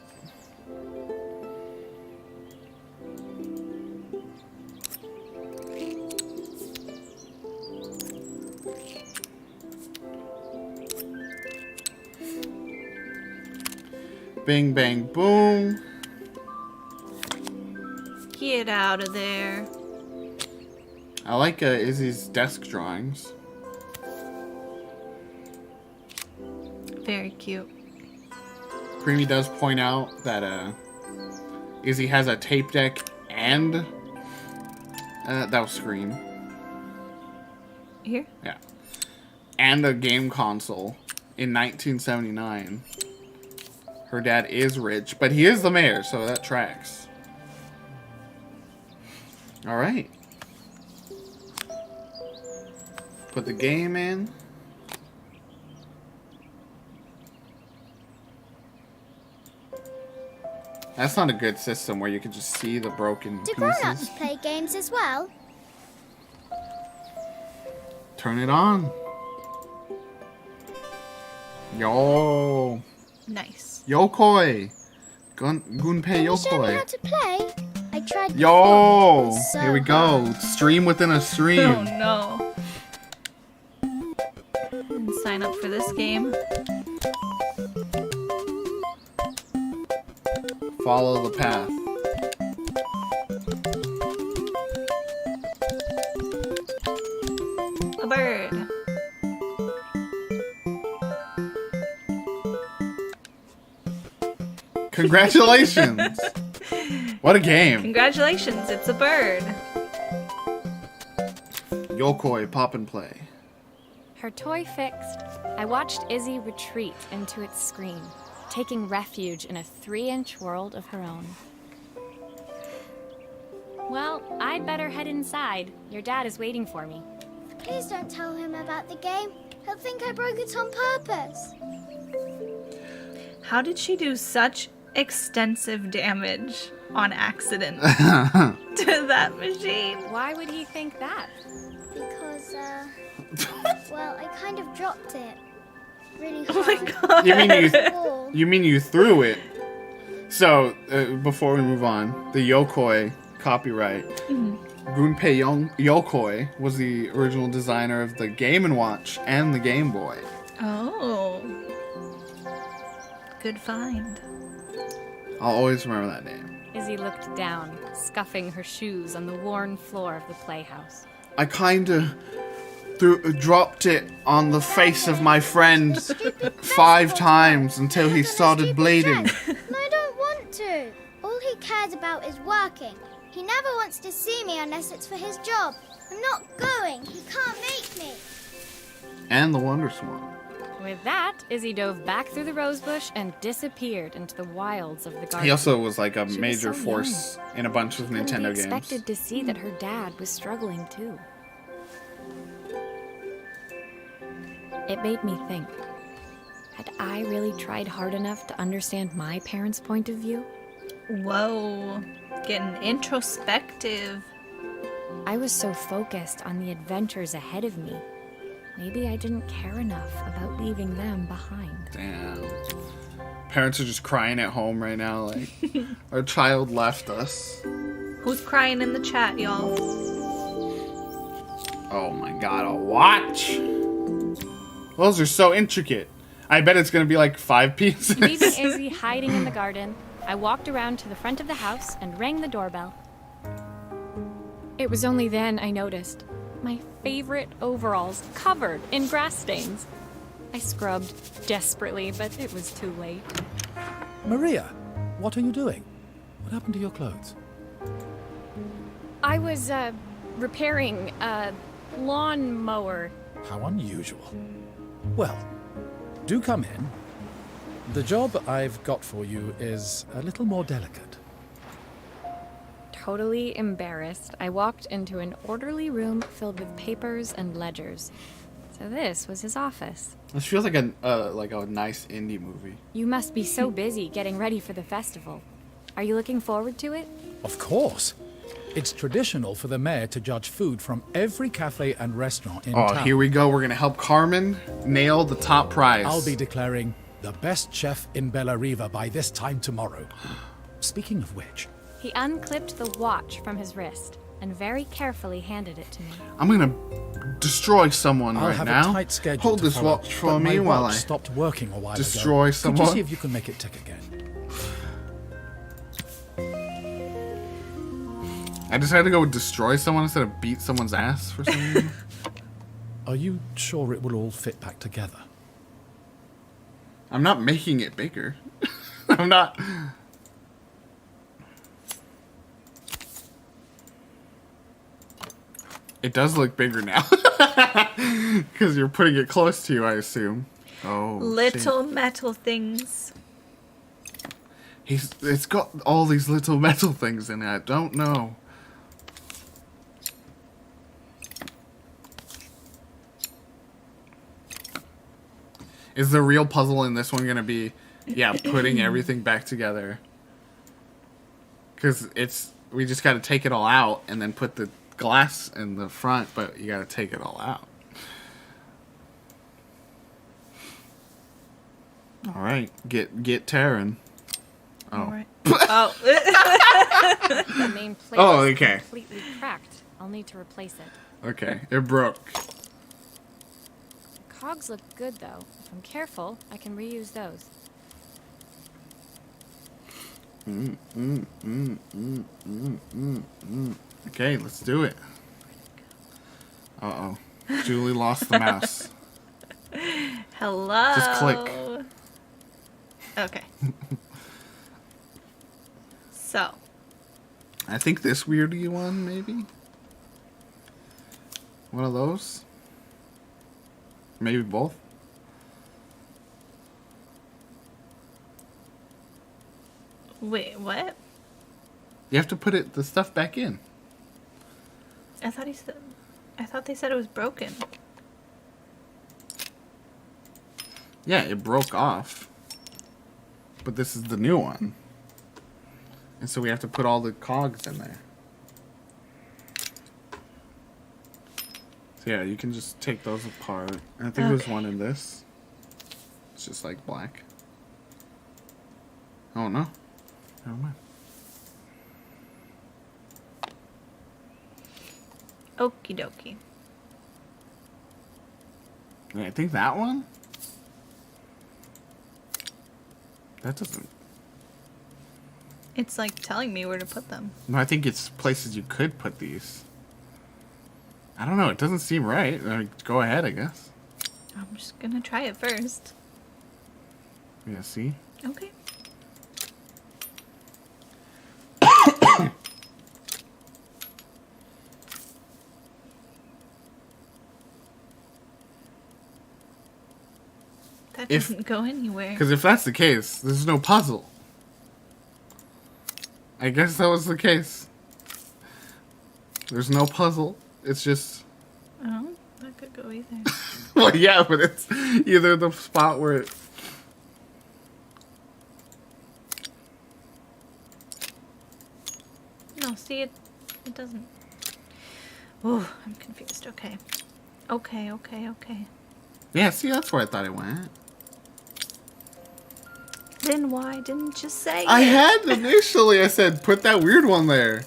Bing, bang, boom. Get out of there. I like Izzy's desk drawings. Very cute. Creamy does point out that Izzy has a tape deck and that was Scream. Here? Yeah. And a game console in 1979. Her dad is rich, but he is the mayor, so that tracks. All right. Put the game in. That's not a good system where you can just see the broken Do pieces. grown-ups play games as well? Turn it on. Yo. Nice. Yokoi. Gunpei Can you show me Yokoi. how to play? I tried before, Yo. but it was so Here we go. hard. Stream within a Oh stream. no. And sign up for this game. Follow the path. A bird. Congratulations. What a game. Congratulations, it's a bird. Yokoi pop and play. Her toy fixed, I watched Izzy retreat into its screen, taking refuge in a 3-inch world of her own. Well, I'd better head inside. Your dad is waiting for me. Please don't tell him about the game. He'll think I broke it on purpose. How did she do such extensive damage on accident to that machine? Why would he think that? Because, well, I kind of dropped it. Really hard. Oh my god. You mean you threw it? So before we move on, the Yokoi copyright. Gunpei Yokoi was the original designer of the Game & Watch and the Game Boy. Oh. Good find. I'll always remember that name. Izzy looked down, scuffing her shoes on the worn floor of the playhouse. I kinda dropped it on the face of my friend 5 times until he started bleeding. I don't want to. All he cares about is working. He never wants to see me unless it's for his job. I'm not going. He can't make me. And the Wonder Swan. With that, Izzy dove back through the rosebush and disappeared into the wilds of the garden. He also was like a She was major so force in a bunch of Couldn't be Nintendo games. expected to see that her dad was struggling too. It made me think. Had I really tried hard enough to understand my parents' point of view? Whoa. Getting introspective. I was so focused on the adventures ahead of me. Maybe I didn't care enough about leaving them behind. Damn. Parents are just crying at home right now, like, our child left us. Who's crying in the chat, y'all? Oh my god, a watch! Those are so intricate. I bet it's gonna be like 5 pieces. Leaving Izzy hiding in the garden, I walked around to the front of the house and rang the doorbell. It was only then I noticed my favorite overalls covered in grass stains. I scrubbed desperately, but it was too late. Maria, what are you doing? What happened to your clothes? I was, repairing a lawn mower. How unusual. Well, do come in. The job I've got for you is a little more delicate. Totally embarrassed, I walked into an orderly room filled with papers and ledgers. So this was his office. This feels like a nice indie movie. You must be so busy getting ready for the festival. Are you looking forward to it? Of course. It's traditional for the mayor to judge food from every cafe and restaurant in town. Oh, here we go. We're gonna help Carmen nail the top prize. I'll be declaring the best chef in Bellariva by this time tomorrow. Speaking of which... He unclipped the watch from his wrist and very carefully handed it to me. I'm gonna destroy someone I'll right have now. a tight schedule Hold to this follow, watch for but me my while watch I stopped working a while destroy ago. someone. Could you see if you can make it tick again? I decided to go with destroy someone instead of beat someone's ass for some reason. Are you sure it will all fit back together? I'm not making it bigger. I'm not... It does look bigger now. Because you're putting it close to you, I assume. Oh, Little shit. metal things. It's got all these little metal things in it. I don't know. Is the real puzzle in this one gonna be, yeah, putting everything back together? Because we just gotta take it all out and then put the glass in the front, but you gotta take it all out. All right, get tearing. Oh. All right. Oh. The main plate Oh, is okay. completely cracked. I'll need to replace it. Okay, it broke. The cogs look good though. If I'm careful, I can reuse those. Okay, let's do it. Uh-oh. Julie lost the mouse. Hello. Just click. Okay. So. I think this weirdy one, maybe? One of those? Maybe both? Wait, what? You have to put the stuff back in. I thought they said it was broken. Yeah, it broke off. But this is the new one. And so we have to put all the cogs in there. So yeah, you can just take those apart. I think there's one in this. It's just like black. Oh no. Never mind. Okie dokie. I think that one? That doesn't... It's like telling me where to put them. No, I think it's places you could put these. I don't know. It doesn't seem right. Go ahead, I guess. I'm just gonna try it first. Yeah, see? Okay. That If- doesn't go anywhere. Because if that's the case, there's no puzzle. I guess that was the case. There's no puzzle. It's just... Oh, that could go either. Well, yeah, but it's either the spot where it... No, see, it doesn't. Oh, I'm confused. Okay. Okay. Yeah, see, that's where I thought it went. Then why didn't you say I it? had initially. I said, put that weird one there.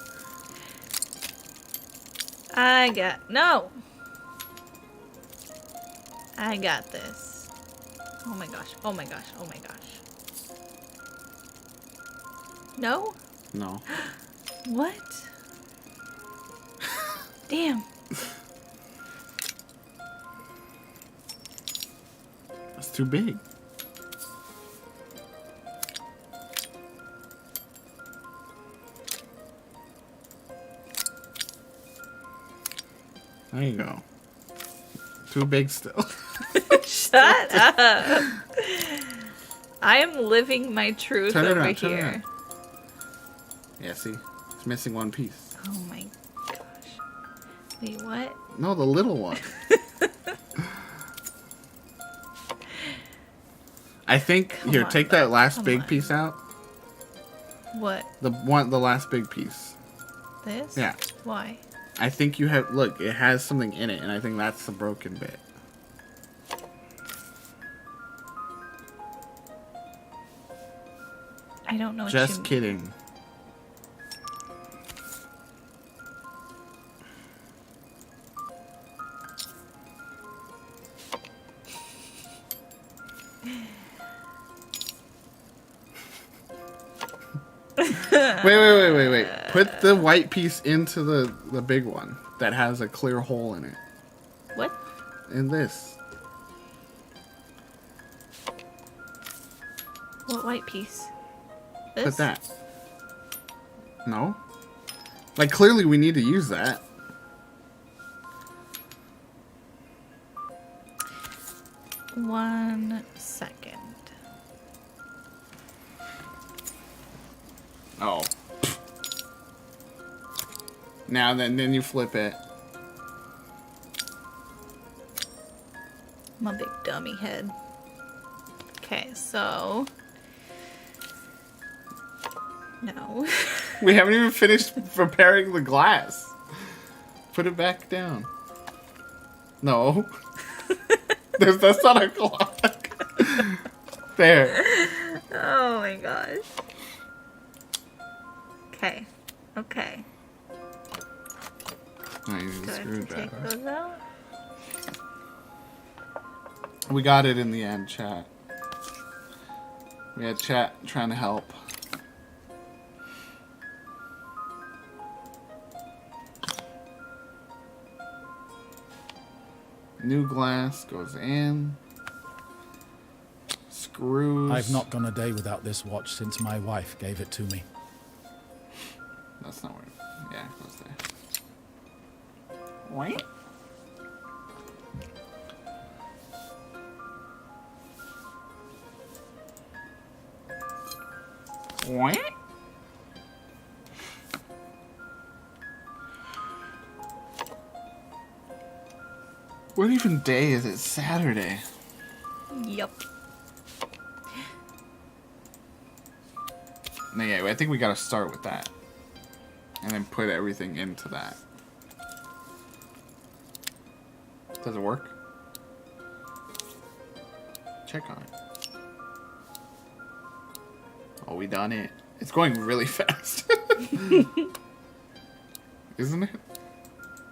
No. I got this. Oh my gosh. No? No. What? Damn. That's too big. There you go. Too big still. Shut up. I am living my truth Turn it over around, turn it here. around. Yeah, see? It's missing one piece. Oh my gosh. Wait, what? No, the little one. I think here, on, take though. that last Come big on. piece out. What? The last big piece. This? Yeah. Why? I think you have, look, it has something in it, and I think that's the broken bit. I don't know what Just you kidding. Wait. Put the white piece into the big one that has a clear hole in it. What? In this. What white piece? This? Put that. No? Like, clearly we need to use that. One second. Oh. Now then you flip it. I'm a big dummy head. Okay, so... No. We haven't even finished preparing the glass. Put it back down. No. That's not a clock. There. Oh my gosh. Okay. I need Do a I have to take screwdriver. those out? We got it in the end, chat. We had chat trying to help. New glass goes in. Screws. I've not gone a day without this watch since my wife gave it to me. That's not where. Yeah, it goes there. Wait. What? What even day is it? Saturday. Yep. No, yeah, I think we gotta start with that. And then put everything into that. Does it work? Check on it. Oh, we done it. It's going really fast. Isn't it?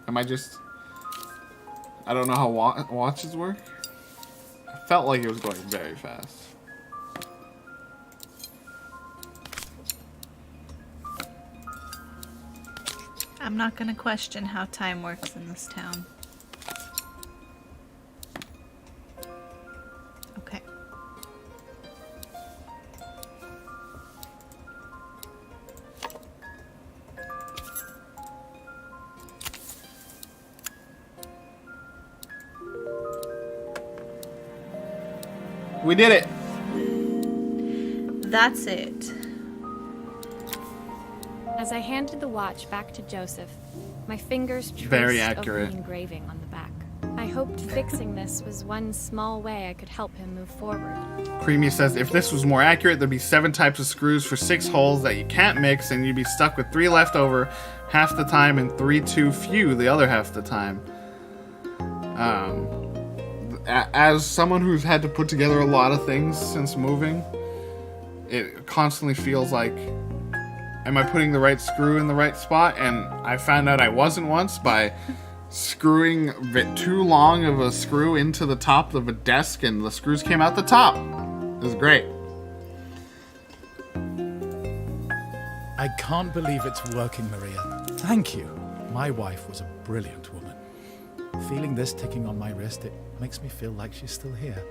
Am I just... I don't know how watches work. I felt like it was going very fast. I'm not gonna question how time works in this town. Okay. We did it. That's it. As I handed the watch back to Joseph, my fingers traced Very over accurate. the engraving on the back. I hoped fixing this was one small way I could help him move forward. Creamy says, if this was more accurate, there'd be 7 types of screws for 6 holes that you can't mix, and you'd be stuck with 3 left over half the time and 3 too few the other half the time. As someone who's had to put together a lot of things since moving, it constantly feels like, am I putting the right screw in the right spot? And I found out I wasn't once by screwing a bit too long of a screw into the top of a desk, and the screws came out the top. It was great. I can't believe it's working, Maria. Thank you. My wife was a brilliant woman. Feeling this ticking on my wrist, it makes me feel like she's still here.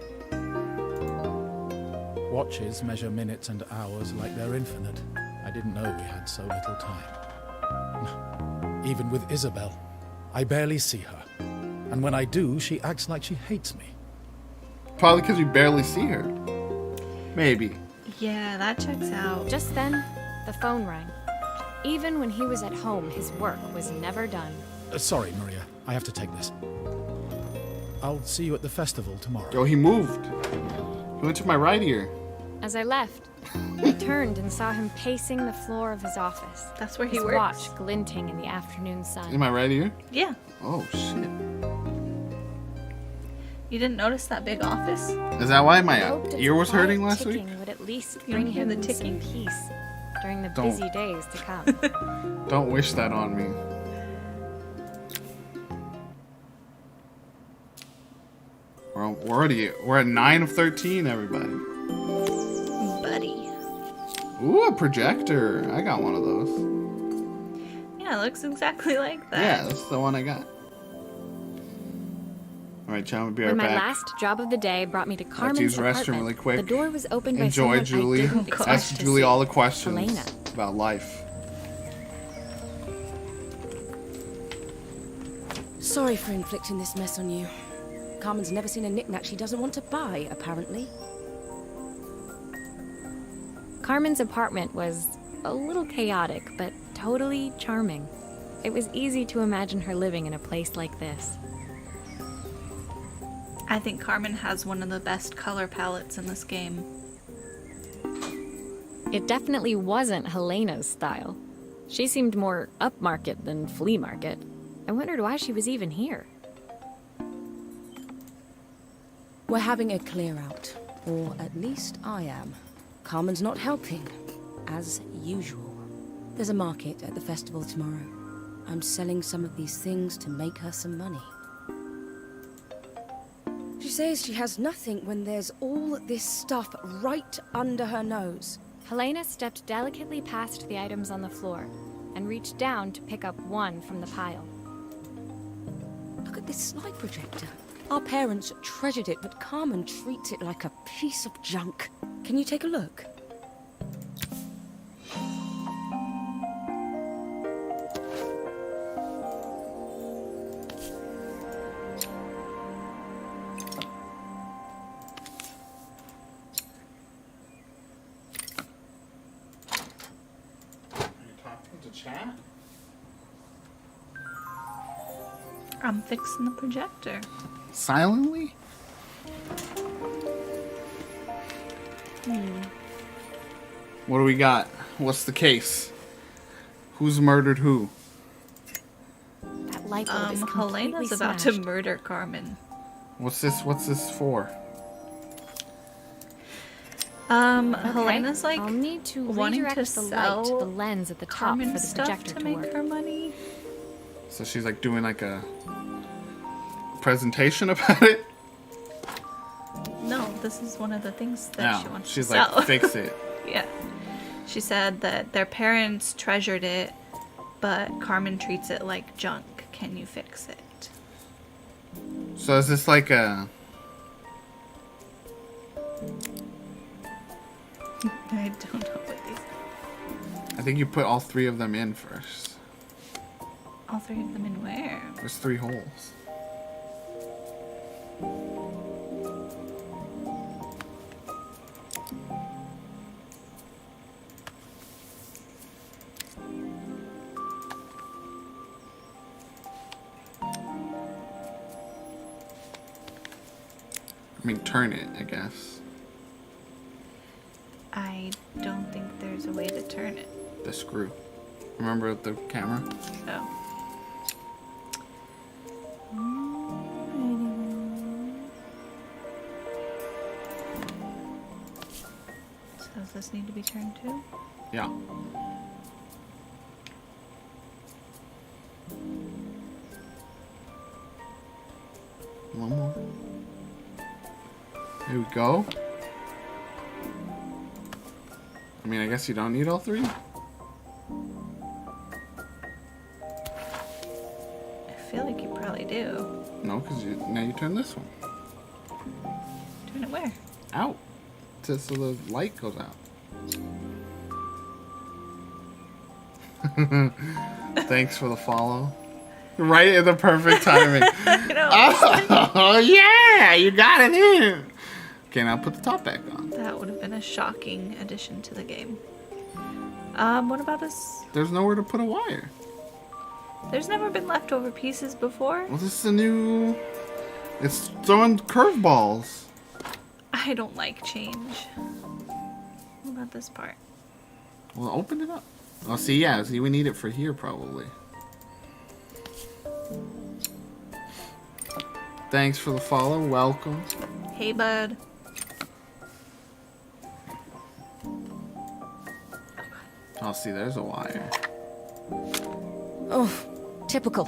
Watches measure minutes and hours like they're infinite. I didn't know we had so little time. Even with Isabel, I barely see her. And when I do, she acts like she hates me. Probably because you barely see her. Maybe. Yeah, that checks out. Just then, the phone rang. Even when he was at home, his work was never done. Sorry, Maria. I have to take this. I'll see you at the festival tomorrow. Oh, he moved. He went to my right ear. As I left, I turned and saw him pacing the floor of his office. That's where he his works. watch glinting in the afternoon sun. In my right ear? Yeah. Oh, shit. You didn't notice that big office? Is that why I my hoped its ear was quiet hurting last week? ticking would at least You bring don't hear him the some ticking? peace during the Don't. busy days to come. Don't wish that on me. We're at 9 of 13, everybody. Buddy. Ooh, a projector. I got one of those. Yeah, it looks exactly like that. Yeah, that's the one I got. Alright, John, we'll be right When my back. last job of the day brought me to I have to Carmen's use the restroom apartment, really quick. the door was opened by Enjoy, someone Julie. I didn't expect Ask to Julie see. all the questions Helena. about life. Sorry for inflicting this mess on you. Carmen's never seen a knick-knack she doesn't want to buy, apparently. Carmen's apartment was a little chaotic, but totally charming. It was easy to imagine her living in a place like this. I think Carmen has one of the best color palettes in this game. It definitely wasn't Helena's style. She seemed more upmarket than flea market. I wondered why she was even here. We're having a clear out, or at least I am. Carmen's not helping, as usual. There's a market at the festival tomorrow. I'm selling some of these things to make her some money. She says she has nothing when there's all this stuff right under her nose. Helena stepped delicately past the items on the floor and reached down to pick up one from the pile. Look at this slide projector. Our parents treasured it, but Carmen treats it like a piece of junk. Can you take a look? Chat? I'm fixing the projector. Silently? What do we got? What's the case? Who's murdered who? That light bulb is completely Helena's about to smashed. murder Carmen. What's this for? Okay, Helena's like I'll need to wanting redirect to the light sell to the lens at the top Carmen for the stuff projector to to make work. her money. So she's like doing like a presentation about it? No, this is one of the things that she No, wants she's to sell. like, fix it. Yeah. She said that their parents treasured it, but Carmen treats it like junk. Can you fix it? So is this like a... I don't know what these are. I think you put all 3 of them in first. All 3 of them in where? There's 3 holes. I mean, turn it, I guess. I don't think there's a way to turn it. The screw. Remember with the camera? Oh. So does this need to be turned too? Yeah. One more. There we go. I mean, I guess you don't need all three. I feel like you probably do. No, because now you turn this one. Turn it where? Out. So the light goes out. Thanks for the follow. Right at the perfect timing. Oh, yeah! You got it in! Okay, now put the top back on. That would have been a shocking addition to the game. What about this? There's nowhere to put a wire. There's never been leftover pieces before. Well, this is a new... It's throwing curveballs. I don't like change. What about this part? Well, open it up. Oh, see, yeah. See, we need it for here, probably. Thanks for the follow. Welcome. Hey, bud. Oh, see, there's a wire. Oh, typical.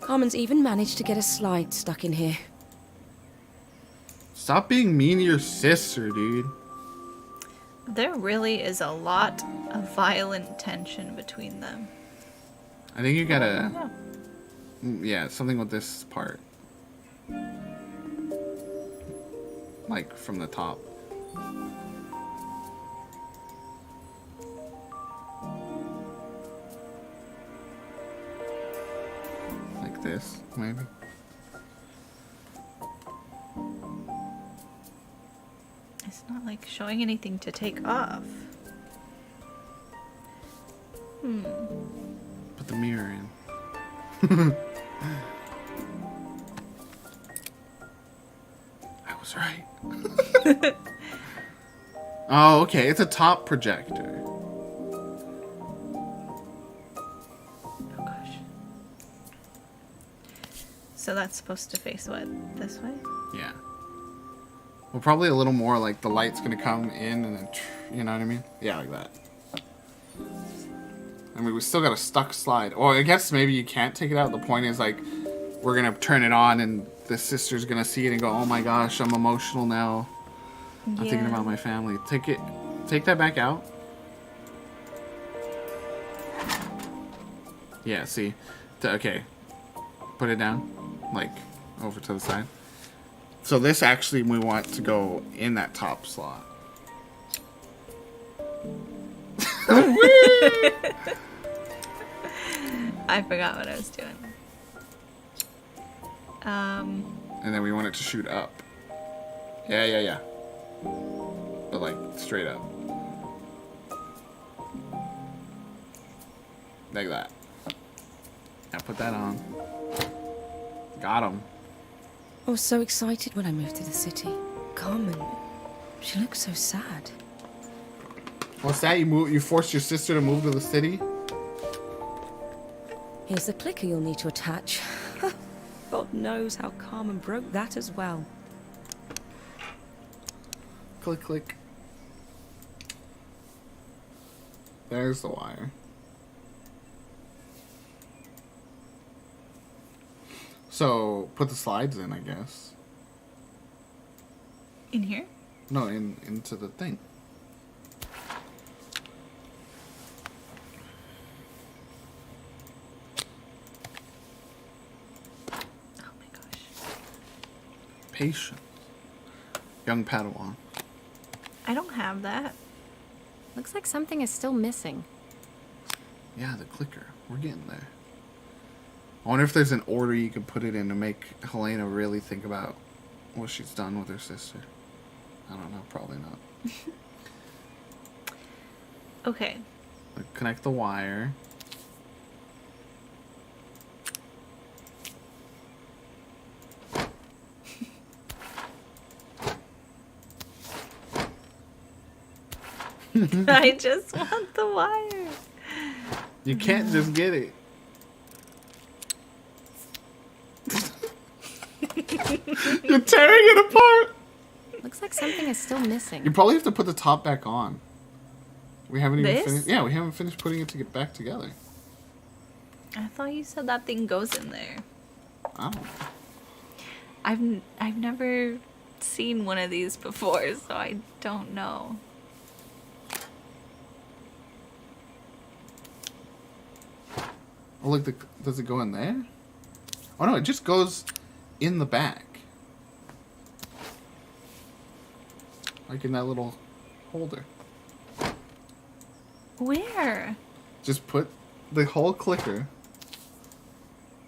Carmen's even managed to get a slide stuck in here. Stop being mean to your sister, dude. There really is a lot of violent tension between them. I think you gotta... Yeah. Yeah, something with this part. Like, from the top. Like this, maybe. It's not like showing anything to take off. Put the mirror in. I was right. Oh, okay. It's a top projector. Oh gosh. So that's supposed to face what? This way? Yeah. Well, probably a little more like the light's gonna come in and then, you know what I mean? Yeah, like that. I mean, we still got a stuck slide. Well, I guess maybe you can't take it out. The point is, like, we're gonna turn it on and the sister's gonna see it and go, oh my gosh, I'm emotional now. I'm thinking about my family. Take that back out. Yeah, see? Okay. Put it down. Like, over to the side. So this actually we want to go in that top slot. I forgot what I was doing. And then we want it to shoot up. Yeah. But like straight up. Like that. Now put that on. Got him. I was so excited when I moved to the city. Carmen, she looks so sad. What's that? You forced your sister to move to the city? Here's the clicker you'll need to attach. God knows how Carmen broke that as well. Click, click. There's the wire. So, put the slides in, I guess. In here? No, into the thing. Oh my gosh. Patience. Young Padawan. I don't have that. Looks like something is still missing. Yeah, the clicker. We're getting there. I wonder if there's an order you could put it in to make Helena really think about what she's done with her sister. I don't know. Probably not. Okay. Connect the wire. I just want the wire. You can't just get it. You're tearing it apart. Looks like something is still missing. You probably have to put the top back on. We haven't even This? finished. Yeah, we haven't finished putting it to get back together. I thought you said that thing goes in there. I don't know. I've never seen one of these before, so I don't know. Oh, look, does it go in there? Oh no, it just goes in the back. Like in that little holder. Where? Just put the whole clicker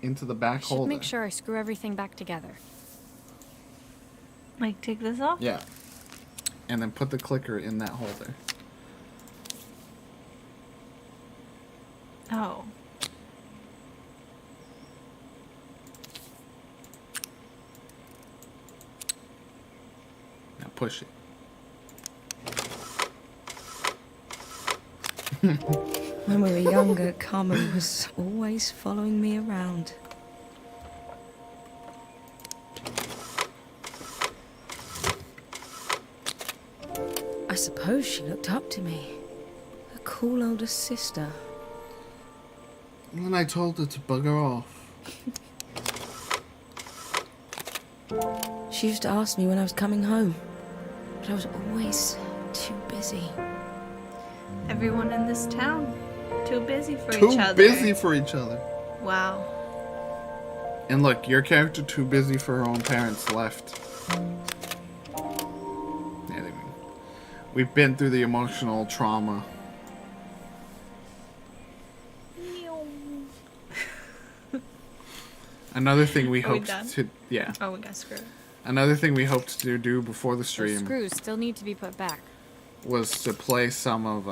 into the I back should holder. make sure I screw everything back together. Like, take this off? Yeah. And then put the clicker in that holder. Oh. Now push it. When we were younger, Carmen was always following me around. I suppose she looked up to me. A cool older sister. And then I told her to bugger off. She used to ask me when I was coming home, but I was always too busy. Everyone in this town. Too busy for Too each other. busy for each other. Wow. And look, your character too busy for her own parents left. Yeah, we've been through the emotional trauma. Another thing we Are we hoped done? to Oh, we got screwed. Another thing we hoped to do before the Those stream screws still need to be put back. was to play some of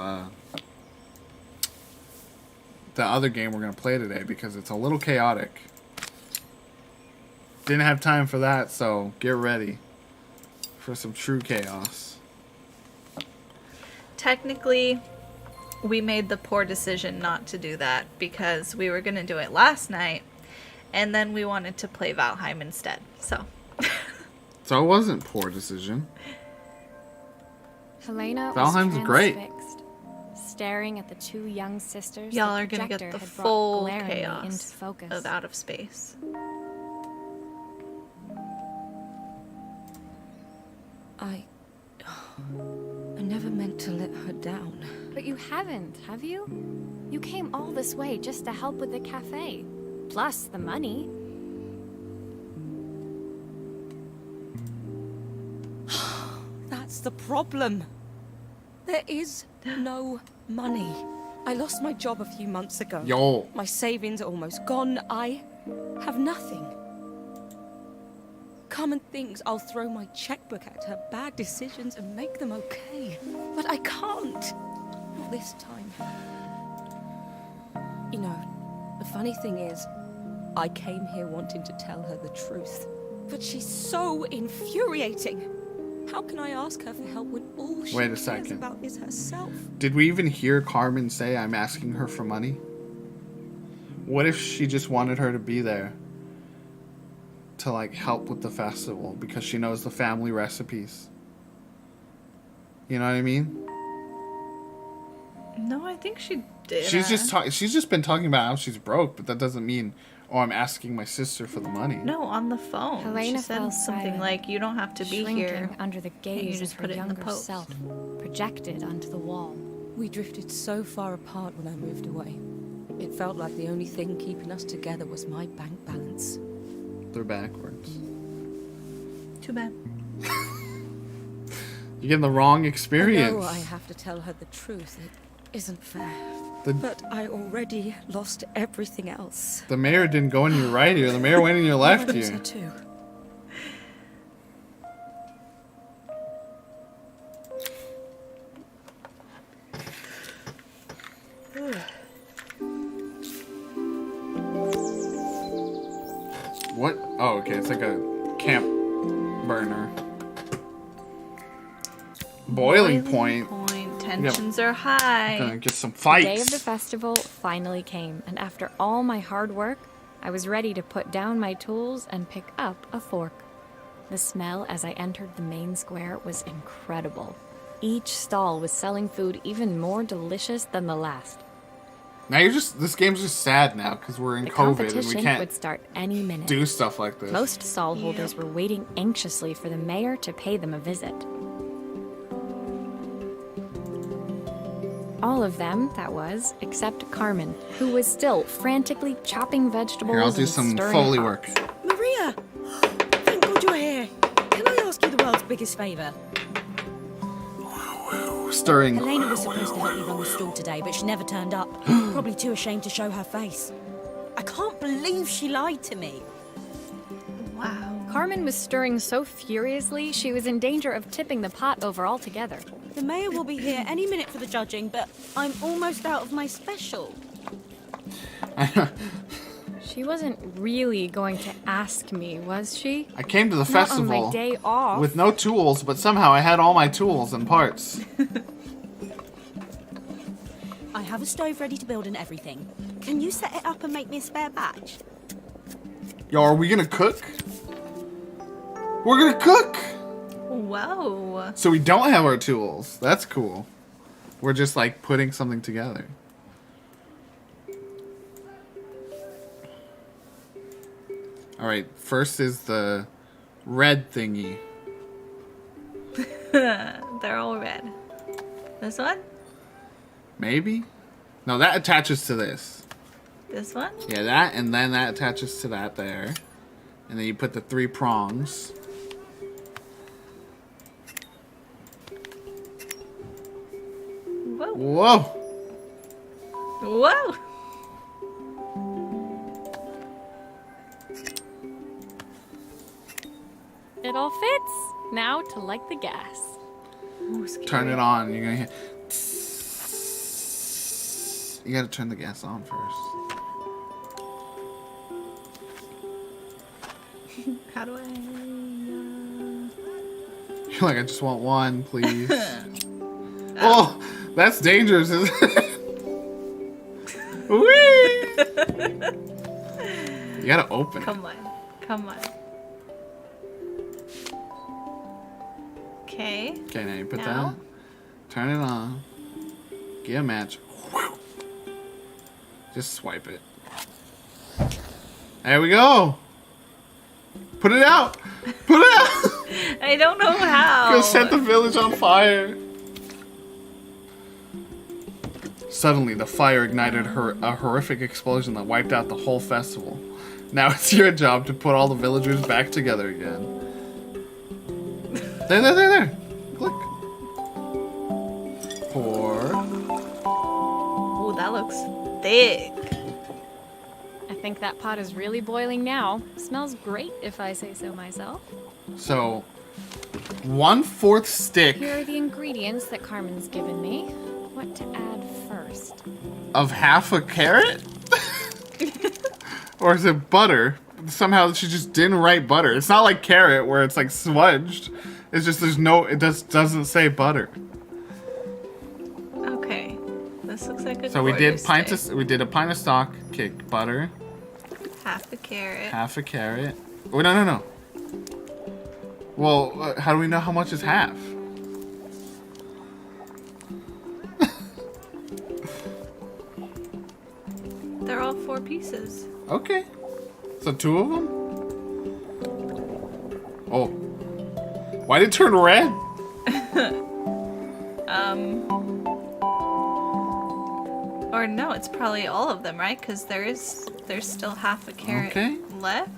the other game we're gonna play today because it's a little chaotic. Didn't have time for that, so get ready for some true chaos. Technically, we made the poor decision not to do that because we were going to do it last night and then we wanted to play Valheim instead. So, So it wasn't poor decision. Helena Valheim's was great. transfixed, staring at the two young sisters. y'all the are going to get projector the had brought full glaringly into chaos focus. of Out of Space. I never meant to let her down. But you haven't, have you? You came all this way just to help with the cafe. Plus the money. That's the problem. There is no money. I lost my job a few months ago. Yo. My savings are almost gone. I have nothing. Carmen thinks I'll throw my checkbook at her bad decisions and make them okay. But I can't. Not this time. You know, the funny thing is, I came here wanting to tell her the truth. But she's so infuriating. How can I ask her for help when all she Wait a cares second. about is herself? Did we even hear Carmen say I'm asking her for money? What if she just wanted her to be there? To like help with the festival because she knows the family recipes. You know what I mean? No, I think she did. She's just been talking about how she's broke, but that doesn't mean I'm asking my sister for the money. No, on the phone. Helena she said fell something silent, like, "You don't have to be shrinking here." under the gaze just of her put it in the younger post. self, projected onto the wall. We drifted so far apart when I moved away. It felt like the only thing keeping us together was my bank balance. They're backwards. Too bad. You're getting the wrong I experience. know I have to tell her the truth. It isn't fair. The- But I already lost everything else. The mayor didn't go in your right ear. The mayor went in your left I lose her ear. too. What? Oh, okay. It's like a camp burner. Boiling point. Tensions are high. Gonna get some The fights. day of the festival finally came, and after all my hard work, I was ready to put down my tools and pick up a fork. The smell as I entered the main square was incredible. Each stall was selling food even more delicious than the last. Now this game's just sad now because we're in The COVID and we competition can't would start any minute. do stuff like this. Most stall holders were waiting anxiously for the mayor to pay them a visit. All of them, that was, except Carmen, who was still frantically chopping vegetables Here, I'll do and some stirring Foley pots. work. Maria! Thank God you're here. Can I ask you the world's biggest favour? Stirring. Elena was supposed to help me run the stall today, but she never turned up. Probably too ashamed to show her face. I can't believe she lied to me. Wow. Carmen was stirring so furiously, she was in danger of tipping the pot over altogether. The mayor will be here any minute for the judging, but I'm almost out of my special. She wasn't really going to ask me, was she? I came to the Not festival on my day off. with no tools, but somehow I had all my tools and parts. I have a stove ready to build and everything. Can you set it up and make me a spare batch? Yo, are we gonna cook? We're gonna cook! Whoa. So we don't have our tools. That's cool. We're just like putting something together. Alright, first is the red thingy. They're all red. This one? Maybe? No, that attaches to this. This one? Yeah, that, and then that attaches to that there. And then you put the 3 prongs. Whoa. Whoa! Whoa. It all fits. Now to light the gas. Ooh, scary. Turn it on. You're gonna hear. You gotta turn the gas on first. How do I... You're like, I just want one, please. Oh, that's dangerous, isn't it? Whee! You gotta open it. Come on. Come on. Okay. Okay, now you put Now? that. Turn it on. Get a match. Whew. Just swipe it. There we go. Put it out. Put it out. I don't know how. Go set the village on fire. Suddenly, the fire ignited a horrific explosion that wiped out the whole festival. Now it's your job to put all the villagers back together again. There. Click. Pour. Oh, that looks thick. I think that pot is really boiling now. Smells great if I say so myself. So, 1/4 stick Here are the ingredients that Carmen's given me. What to add first? of half a carrot? Or is it butter? Somehow she just didn't write butter. It's not like carrot where it's like smudged. It's just it just doesn't say butter. Okay. This looks like a So we did stick. we did a pint of stock, kick butter, Half a carrot. half a carrot. Oh no. Well, how do we know how much is half? They're all 4 pieces. Okay. So 2 of them? Oh. Why did it turn red? Or no, it's probably all of them, right? Because there's still half a carrot Okay. left.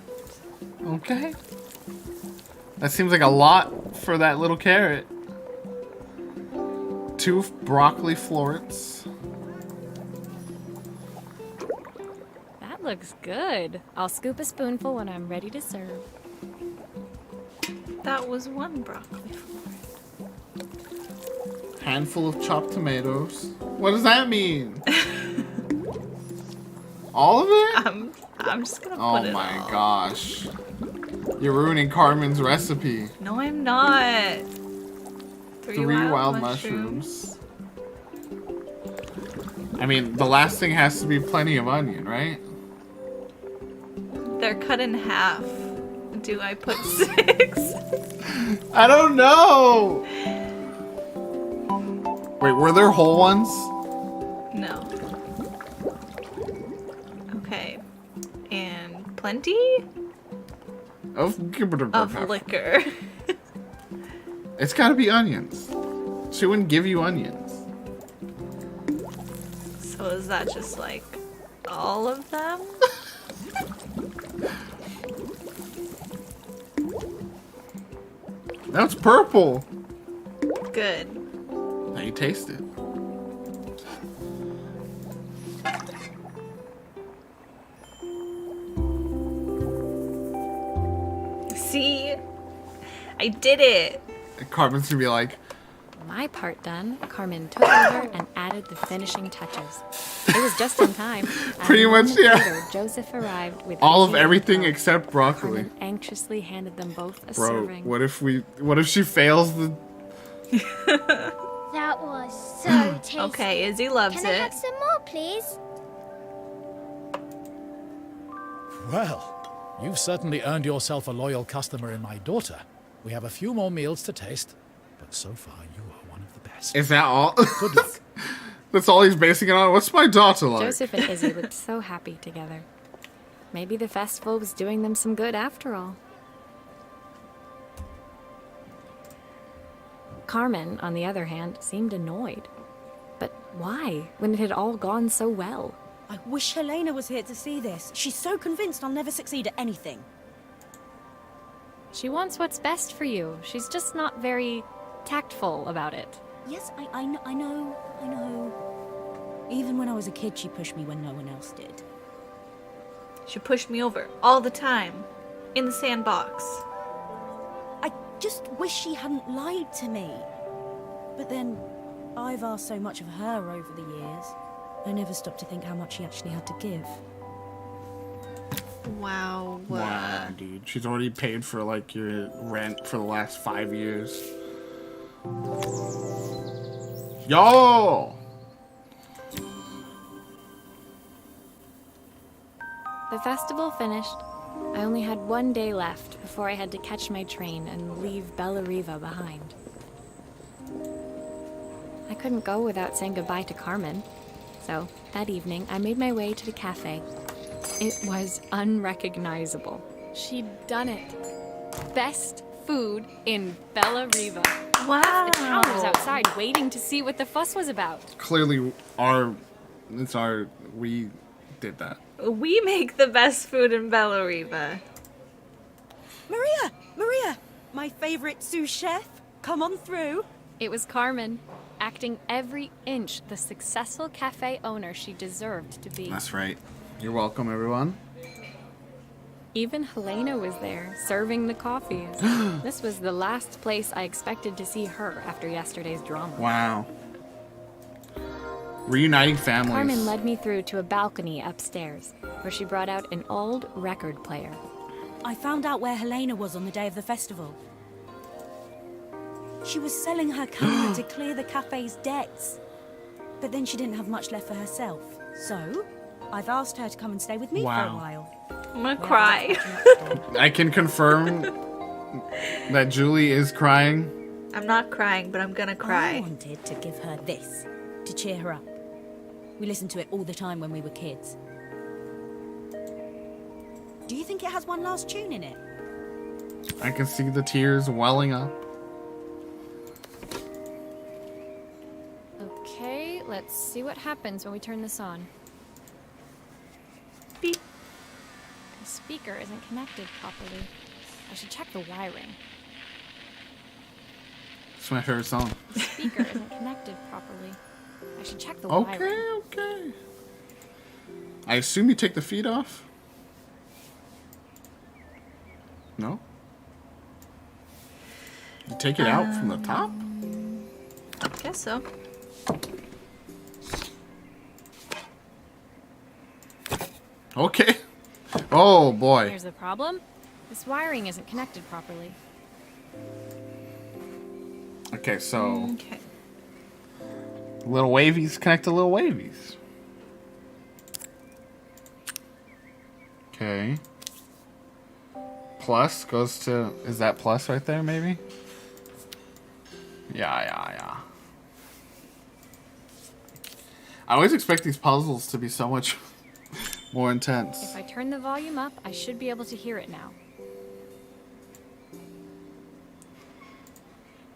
Okay. That seems like a lot for that little carrot. 2 broccoli florets. That looks good. I'll scoop a spoonful when I'm ready to serve. That was 1 broccoli floret. Handful of chopped tomatoes. What does that mean? All of it? I'm just gonna Oh put it my all. gosh. You're ruining Carmen's recipe. No, I'm not. 3 wild mushrooms. I mean, the last thing has to be plenty of onion, right? They're cut in half. Do I put 6? I don't know! Wait, were there whole ones? No. Okay. And plenty Of liquor. It's gotta be onions. She wouldn't give you onions. So is that just like all of them? That's purple. Good. Now you taste it. See? I did it. And Carmen's gonna be like, My part done, Carmen took over and added the finishing touches. It was just in time. Pretty And a much, moment yeah. Later, Joseph arrived with all of Izzy and everything Pearl. except broccoli. Carmen anxiously handed them both a Bro, serving. what if she fails the... That was so tasty. Okay, Izzy loves Can I it. have some more, please? Well, you've certainly earned yourself a loyal customer in my daughter. We have a few more meals to taste, but so far you are one of the best. Is that all? Good luck. That's all he's basing it on? What's my daughter like? Joseph and Izzy looked so happy together. Maybe the festival was doing them some good after all. Carmen, on the other hand, seemed annoyed. But why, when it had all gone so well? I wish Helena was here to see this. She's so convinced I'll never succeed at anything. She wants what's best for you. She's just not very tactful about it. Yes, I know. Even when I was a kid, she pushed me when no one else did. She pushed me over all the time. In the sandbox. I just wish she hadn't lied to me. But then, I've asked so much of her over the years. I never stopped to think how much she actually had to give. Wow. Wow, dude. She's already paid for, like, your rent for the last 5 years. Yo! The festival finished. I only had one day left before I had to catch my train and leave Bellariva behind. I couldn't go without saying goodbye to Carmen. So, that evening, I made my way to the cafe. It was unrecognizable. She'd done it. Best food in Bellariva. Wow. The town was outside waiting to see what the fuss was about. Clearly, we did that. We make the best food in Bellariva. Maria! My favorite sous chef. Come on through. It was Carmen, acting every inch the successful cafe owner she deserved to be. That's right. You're welcome, everyone. Even Helena was there, serving the coffees. This was the last place I expected to see her after yesterday's drama. Wow. Reuniting families. Carmen led me through to a balcony upstairs, where she brought out an old record player. I found out where Helena was on the day of the festival. She was selling her camera to clear the cafe's debts. But then she didn't have much left for herself. So, I've asked her to come and stay with me for a Wow. while. I'm gonna cry. I can confirm that Julie is crying. I'm not crying, but I'm gonna I cry. wanted to give her this, to cheer her up. We listened to it all the time when we were kids. Do you think it has one last tune in it? I can see the tears welling up. Okay, let's see what happens when we turn this on. Beep. The speaker isn't connected properly. I should check the wiring. It's my favorite song. The speaker isn't connected properly. I should check the Okay, wiring. okay. I assume you take the feet off? No? You take it out from the top? Guess so. Okay. Oh boy. Here's the problem. This wiring isn't connected properly. Okay, so Okay. little wavies connect to little wavies. Okay. Plus goes to... Is that plus right there, maybe? Yeah. I always expect these puzzles to be so much more intense. If I turn the volume up, I should be able to hear it now.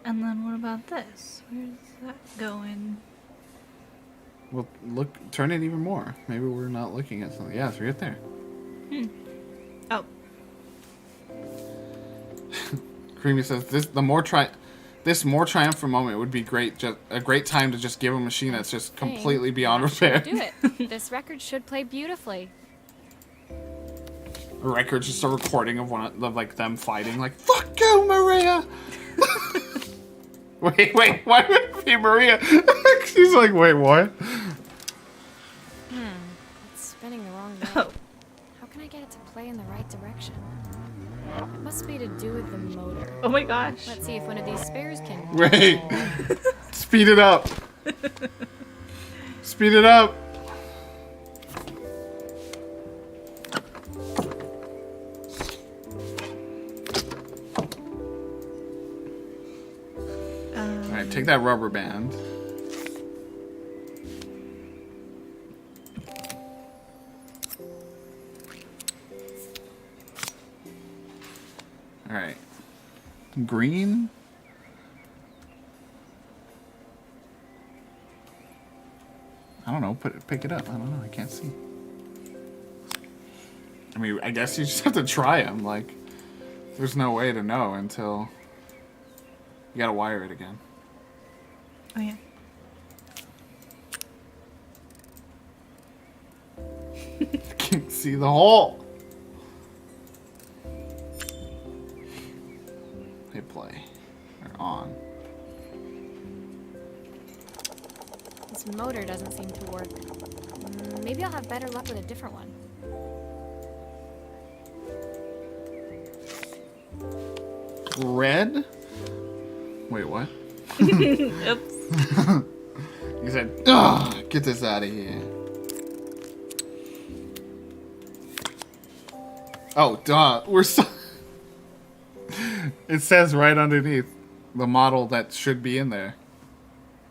And then what about this? Where's that going? Well, look, turn it even more. Maybe we're not looking at something. Yeah, it's right there. Oh. Creamy says this more triumphant moment would be great. Just a great time to just give a machine that's just completely beyond repair. Do it. This record should play beautifully. A record, just a recording of like them fighting, like "Fuck you, Maria." wait, why would it be Maria? She's like, wait, what? It's spinning the wrong way. Oh. How can I get it to play in the right direction? It must be to do with the motor. Oh my gosh. Let's see if one of these spares can... Wait. Speed it up. Speed it up. Alright, take that rubber band. Alright. Green? I don't know. Pick it up. I don't know. I can't see. I mean, I guess you just have to try them. Like, there's no way to know until you gotta wire it again. Oh yeah. I can't see the hole. Hit play. Or on. This motor doesn't seem to work. Maybe I'll have better luck with a different one. Red? Wait, what? Oops. He said, "Ugh, get this out of here." Oh, duh. We're so... It says right underneath the model that should be in there.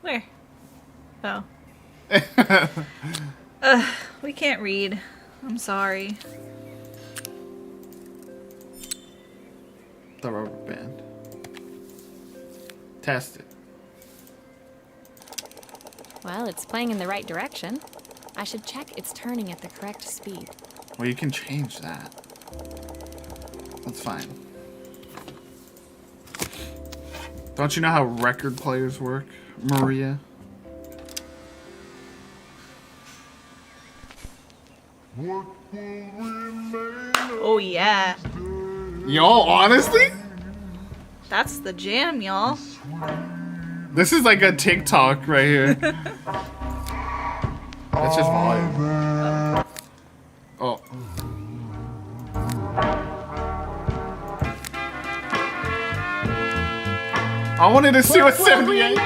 Where? Oh. We can't read. I'm sorry. The rubber band. Test it. Well, it's playing in the right direction. I should check it's turning at the correct speed. Well, you can change that. That's fine. Don't you know how record players work, Maria? Oh yeah. Y'all, honestly? That's the jam, y'all. This is like a TikTok right here. That's just volume. Oh. I wanted to see what 78.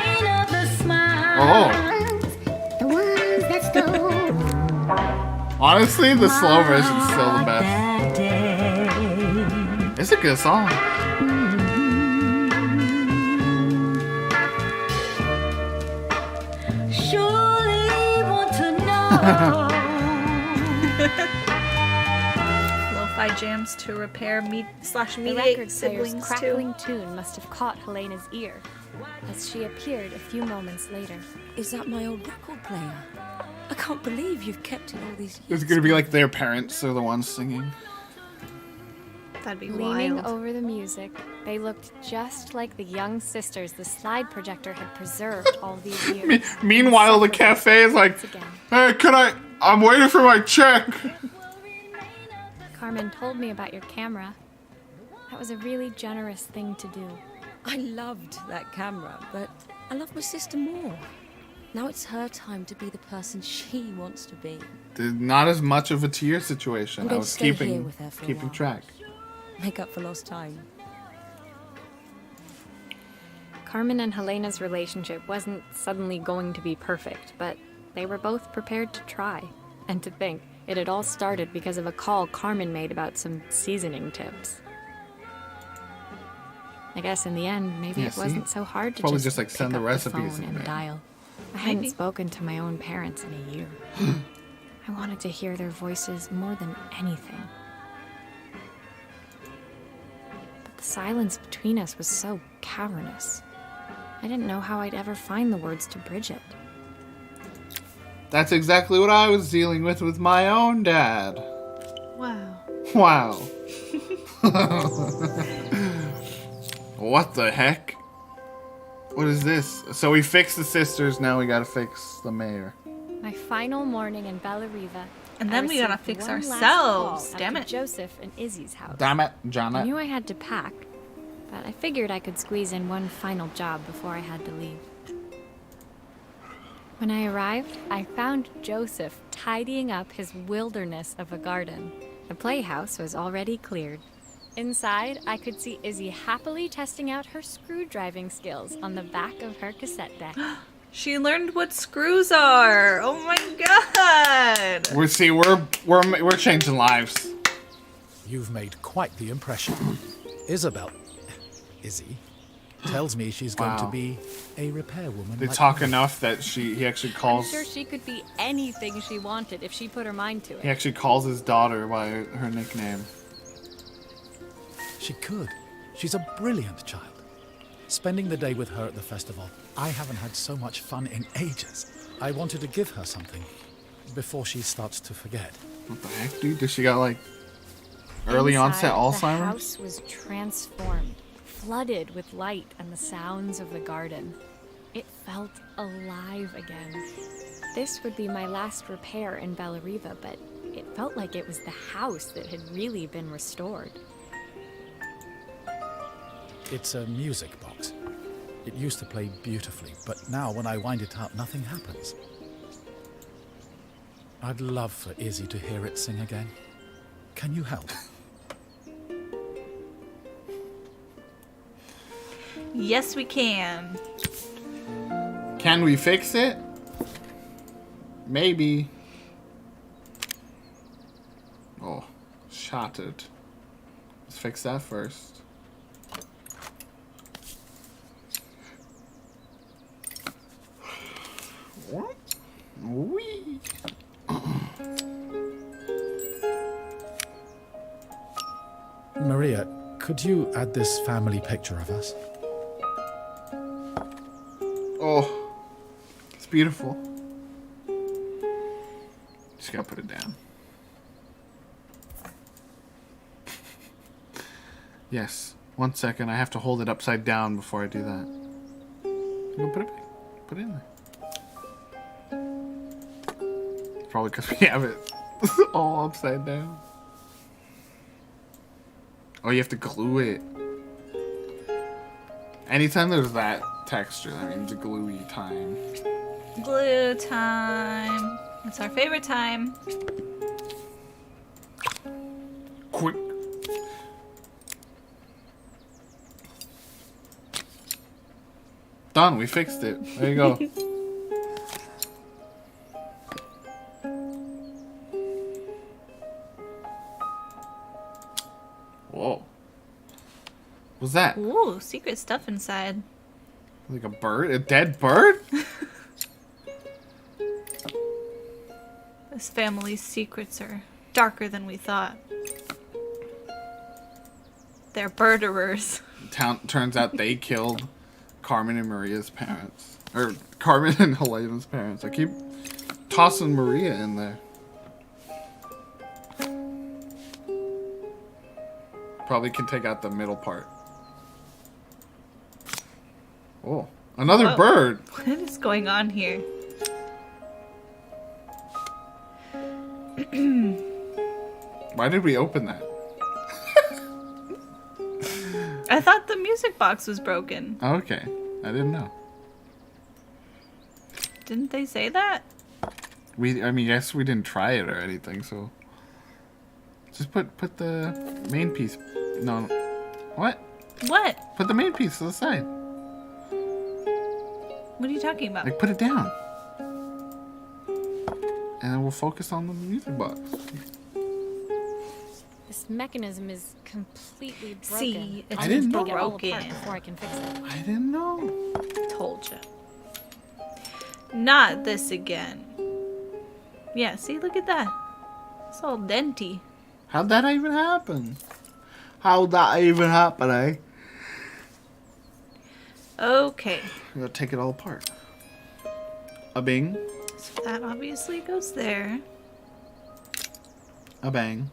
Oh. Honestly, the slow version's still the best. It's a good song. Lo-fi jams to repair The /mediate record player's siblings crackling too. tune must have caught Helena's ear, as she appeared a few moments later. Is that my old record player? I can't believe you've kept it all these years. It's gonna be like their parents are the ones singing. That'd be Leaning wild. over the music, they looked just like the young sisters the slide projector had preserved all these years. Meanwhile, the cafe is like, Once again. hey, I'm waiting for my check. Carmen told me about your camera. That was a really generous thing to do. I loved that camera, but I love my sister more. Now it's her time to be the person she wants to be. Not as much of a tier situation. I'm I going was to stay here keeping with her for a keeping while. track. Make up for lost time. Carmen and Helena's relationship wasn't suddenly going to be perfect, but they were both prepared to try. And to think, it had all started because of a call Carmen made about some seasoning tips. I guess in the end, maybe Yeah, it wasn't so hard to probably just like send pick the up recipes phone in and there. dial. I Maybe. hadn't spoken to my own parents in a year. I wanted to hear their voices more than anything. But the silence between us was so cavernous. I didn't know how I'd ever find the words to bridge it. That's exactly what I was dealing with my own dad. Wow. Wow. What the heck? What is this? So we fixed the sisters, now we gotta fix the mayor. My final morning in Bellariva. And I then we gotta received fix one last ourselves. call Damn after it. Joseph and Izzy's house. Damn it, I Janet. knew I had to pack, but I figured I could squeeze in one final job before I had to leave. When I arrived, I found Joseph tidying up his wilderness of a garden. The playhouse was already cleared. Inside, I could see Izzy happily testing out her screw-driving skills on the back of her cassette deck. She learned what screws are. Oh my god. We're changing lives. You've made quite the impression. Isabel, Izzy, tells me she's going to Wow. be a repairwoman. They like talk me. enough that he actually calls. I'm sure she could be anything she wanted if she put her mind to it. He actually calls his daughter by her nickname. She could. She's a brilliant child. Spending the day with her at the festival, I haven't had so much fun in ages. I wanted to give her something before she starts to forget. What the heck, dude? Does she got like early onset Inside, Alzheimer's? The house was transformed, flooded with light and the sounds of the garden. It felt alive again. This would be my last repair in Bellariva, but it felt like it was the house that had really been restored. It's a music box. It used to play beautifully, but now when I wind it up, nothing happens. I'd love for Izzy to hear it sing again. Can you help? Yes, we can. Can we fix it? Maybe. Oh, shattered. Let's fix that first. What? Wee. Maria, could you add this family picture of us? Oh, it's beautiful. Just gotta put it down. Yes. 1 second. I have to hold it upside down before I do that. You put it back. Put it in there. Probably because we have it all upside down. Oh, you have to glue it. Anytime there's that texture, that means a gluey time. Glue time. It's our favorite time. Quick. Done. We fixed it. There you go. Whoa. What's that? Ooh, secret stuff inside. Like a bird? A dead bird? This family's secrets are darker than we thought. They're birderers. Turns out they killed Carmen and Maria's parents. Or Carmen and Helena's parents. I keep tossing Maria in there. Probably can take out the middle part. Oh, another Whoa. bird. What is going on here? Why did we open that? I thought the music box was broken. Oh, okay. I didn't know. Didn't they say that? I mean, yes, we didn't try it or anything, so just put the main piece. No, what? What? Put the main piece to the side. What are you talking about? Like, put it down. and then we'll focus on the music box. This mechanism is completely broken. See, it's I didn't need to know. take it all apart broken. before I can fix it. I didn't know. Told you. Not this again. Yeah, see, look at that. It's all denty. How'd that even happen? How'd that even happen, eh? Okay, We gotta take it all apart. A bing, so that obviously goes there. a bang,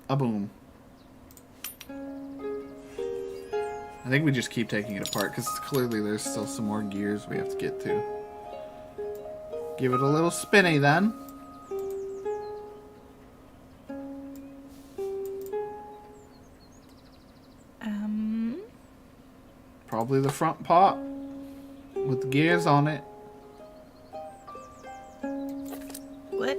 a boom. I think we just keep taking it apart because clearly there's still some more gears we have to get to. Give it a little spinny then. Probably the front part with the gears on it. What?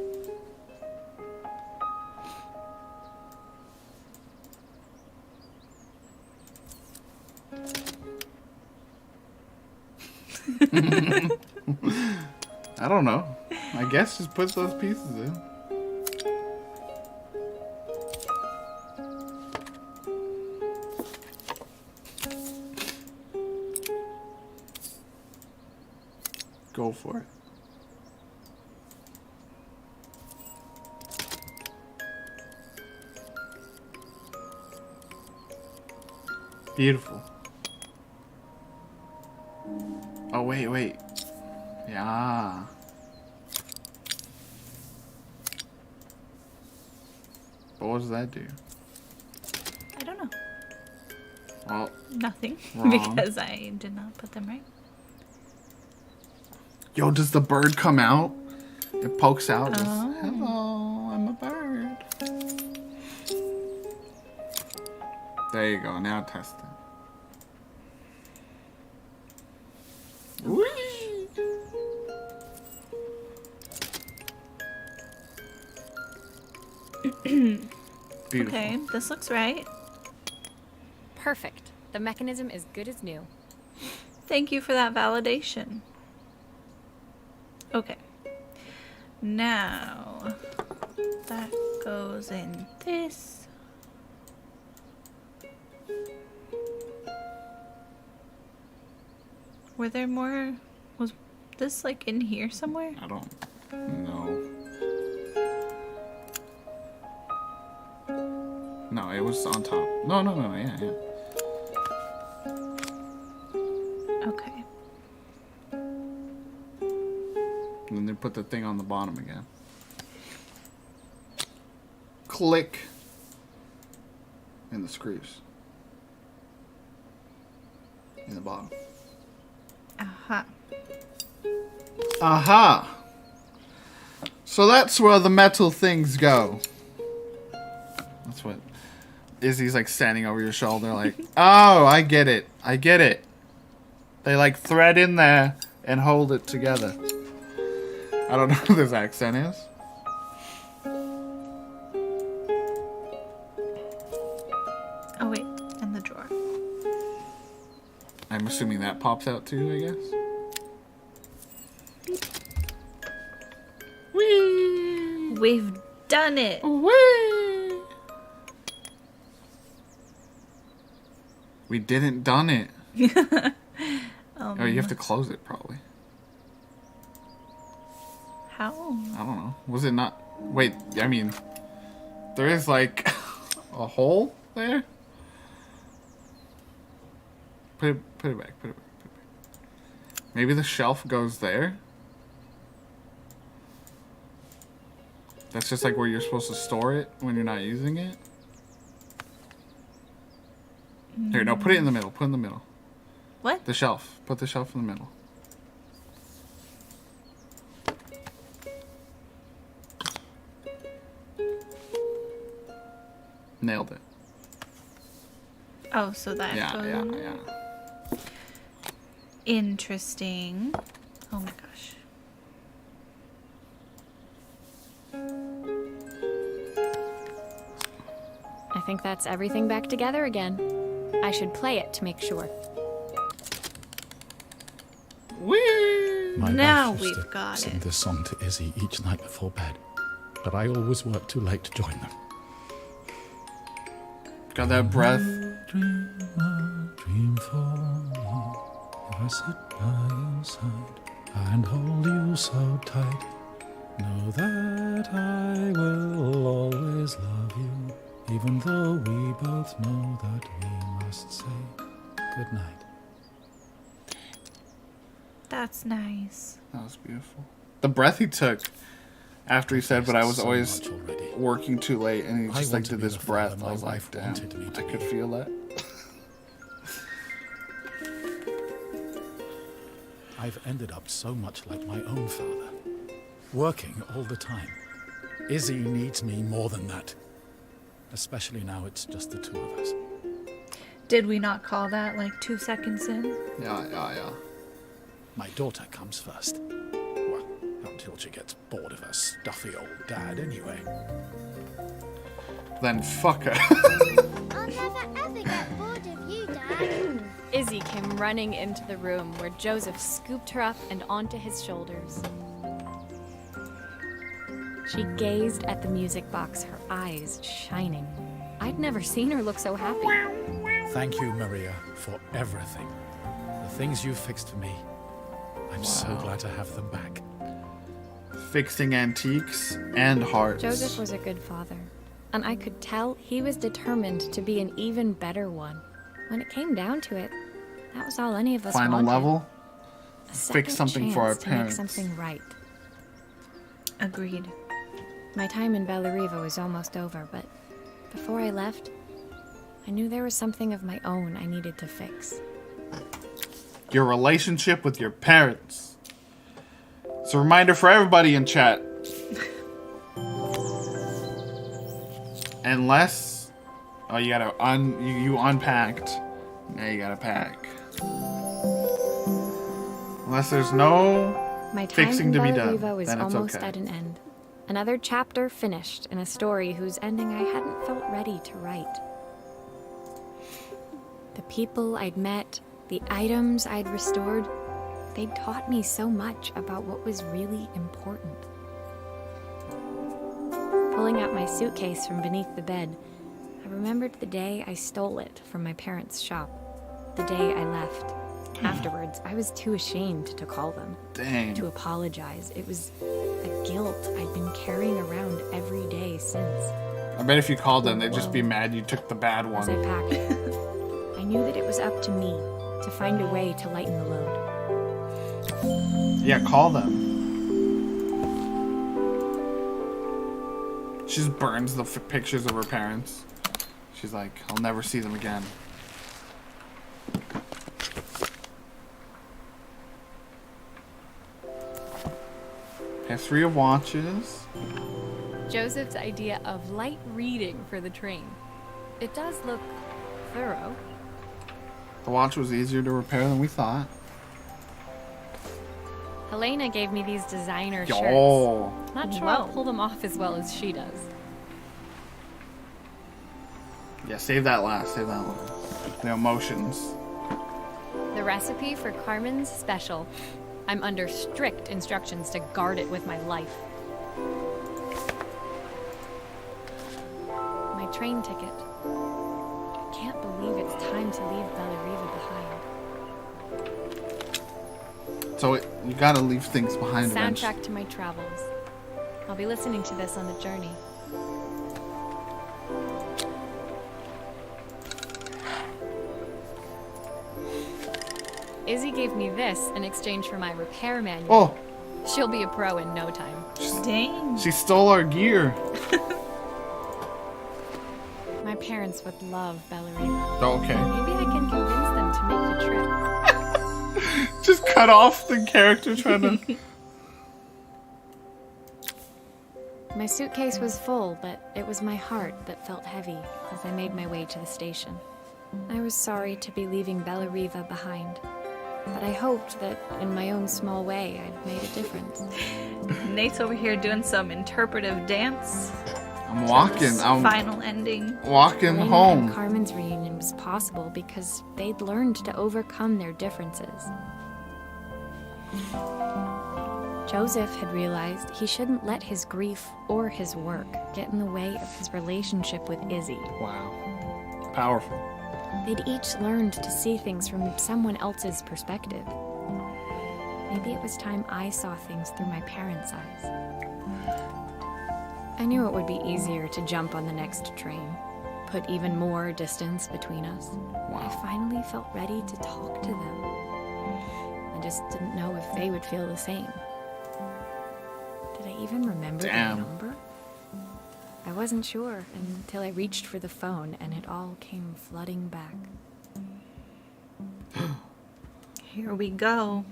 I don't know. I guess just put those pieces in. Go for it. Beautiful. Oh, wait. Yeah. But what does that do? I don't know. Well, Nothing. Wrong. Because I did not put them right. yo, does the bird come out? It pokes out. It's, Oh. hello, I'm a bird. There you go. Now test it. Whee! Beautiful. Okay, this looks right. Perfect. The mechanism is good as new. Thank you for that validation. Okay. Now, that goes in this. Were there more? Was this like in here somewhere? I don't know. No, it was on top. No, yeah. Okay. And then they put the thing on the bottom again. Click. And the screws. In the bottom. Aha. Aha! So that's where the metal things go. That's what Izzy's like standing over your shoulder like, oh, I get it. They like thread in there and hold it together. I don't know who this accent is. Oh wait, in the drawer. I'm assuming that pops out too, I guess. Whee! We've done it. Whee! We didn't done it. Oh, you have to close it probably. How? I don't know. Was it not? Wait, I mean, there is like a hole there. Put it back. Maybe the shelf goes there. That's just like where you're supposed to store it when you're not using it. Here, no, put it in the middle. Put it in the middle. What? The shelf. Put the shelf in the middle. Nailed it. Oh, so that Yeah, goes. yeah. Interesting. Oh my gosh. I think that's everything back together again. I should play it to make sure. Whee! My Now wife used we've to got sing it. this song to Izzy each night before bed, but I always worked too late to join them. Got that breath. Dream for me, if I sit by your side and hold you so tight. Know that I will always love you, even though we both know that we must say goodnight. That's nice. That was beautiful. The breath he took after he said, "But I was So always much already. working too late," and he I just want like to did be this the father breath. my I was like, wife "Damn, wanted me to I could be." feel that." I've ended up so much like my own father, working all the time. Izzy needs me more than that, especially now it's just the two of us. Did we not call that like 2 seconds in? Yeah. My daughter comes first. Well, until she gets bored of her stuffy old dad anyway. Then fuck her. I'll never ever get bored of you, Dad. Izzy came running into the room where Joseph scooped her up and onto his shoulders. She gazed at the music box, her eyes shining. I'd never seen her look so happy. Thank you, Maria, for everything. The things you fixed for me. I'm so glad to have them back. Fixing antiques and hearts. Joseph was a good father, and I could tell he was determined to be an even better one. When it came down to it, that was all any of us Final wanted. level. A second Fix something for our chance to make parents. something right. Agreed. My time in Bellariva was almost over, but before I left, I knew there was something of my own I needed to fix. Your relationship with your parents. It's a reminder for everybody in chat. Unless, oh, you gotta you unpacked. Now you gotta pack. Unless there's no My time fixing in to be done, Bellariva was then it's almost okay. at an end. Another chapter finished in a story whose ending I hadn't felt ready to write. The people I'd met, the items I'd restored, they'd taught me so much about what was really important. Pulling out my suitcase from beneath the bed, I remembered the day I stole it from my parents' shop. The day I left. Afterwards, I was too ashamed to call them, Dang. to apologize. It was a guilt I'd been carrying around every day since. I bet if you called them, they'd just be mad you took the bad As I one. packed, I knew that it was up to me to find a way to lighten the load. Yeah, call them. She just burns the pictures of her parents. She's like, I'll never see them again. I have 3 of watches. Joseph's idea of light reading for the train. It does look thorough. The watch was easier to repair than we thought. Helena gave me these designer shirts. Yo. Not sure Whoa. I'll pull them off as well as she does. Yeah, save that last. Save that one. The emotions. The recipe for Carmen's special. I'm under strict instructions to guard it with my life. My train ticket. I can't believe it's time to leave Bellariva behind. So you gotta leave things behind eventually. Soundtrack to my travels. I'll be listening to this on the journey. Izzy gave me this in exchange for my repair manual. Oh, She'll be a pro in no time. Dang. she stole our gear. My parents would love Bellariva. Oh, okay. Maybe I can convince them to make the trip. Just cut off the character trying to... My suitcase was full, but it was my heart that felt heavy as I made my way to the station. I was sorry to be leaving Bellariva behind, but I hoped that in my own small way I'd made a difference. Nate's over here doing some interpretive dance. I'm walking. This I'm final ending. walking Elena home. and Carmen's reunion was possible because they'd learned to overcome their differences. Joseph had realized he shouldn't let his grief or his work get in the way of his relationship with Izzy. Wow. Powerful. They'd each learned to see things from someone else's perspective. Maybe it was time I saw things through my parents' eyes. I knew it would be easier to jump on the next train, put even more distance between us. Wow. I finally felt ready to talk to them. I just didn't know if they would feel the same. Did I even remember their number? I wasn't sure until I reached for the phone and it all came flooding back. Here we go.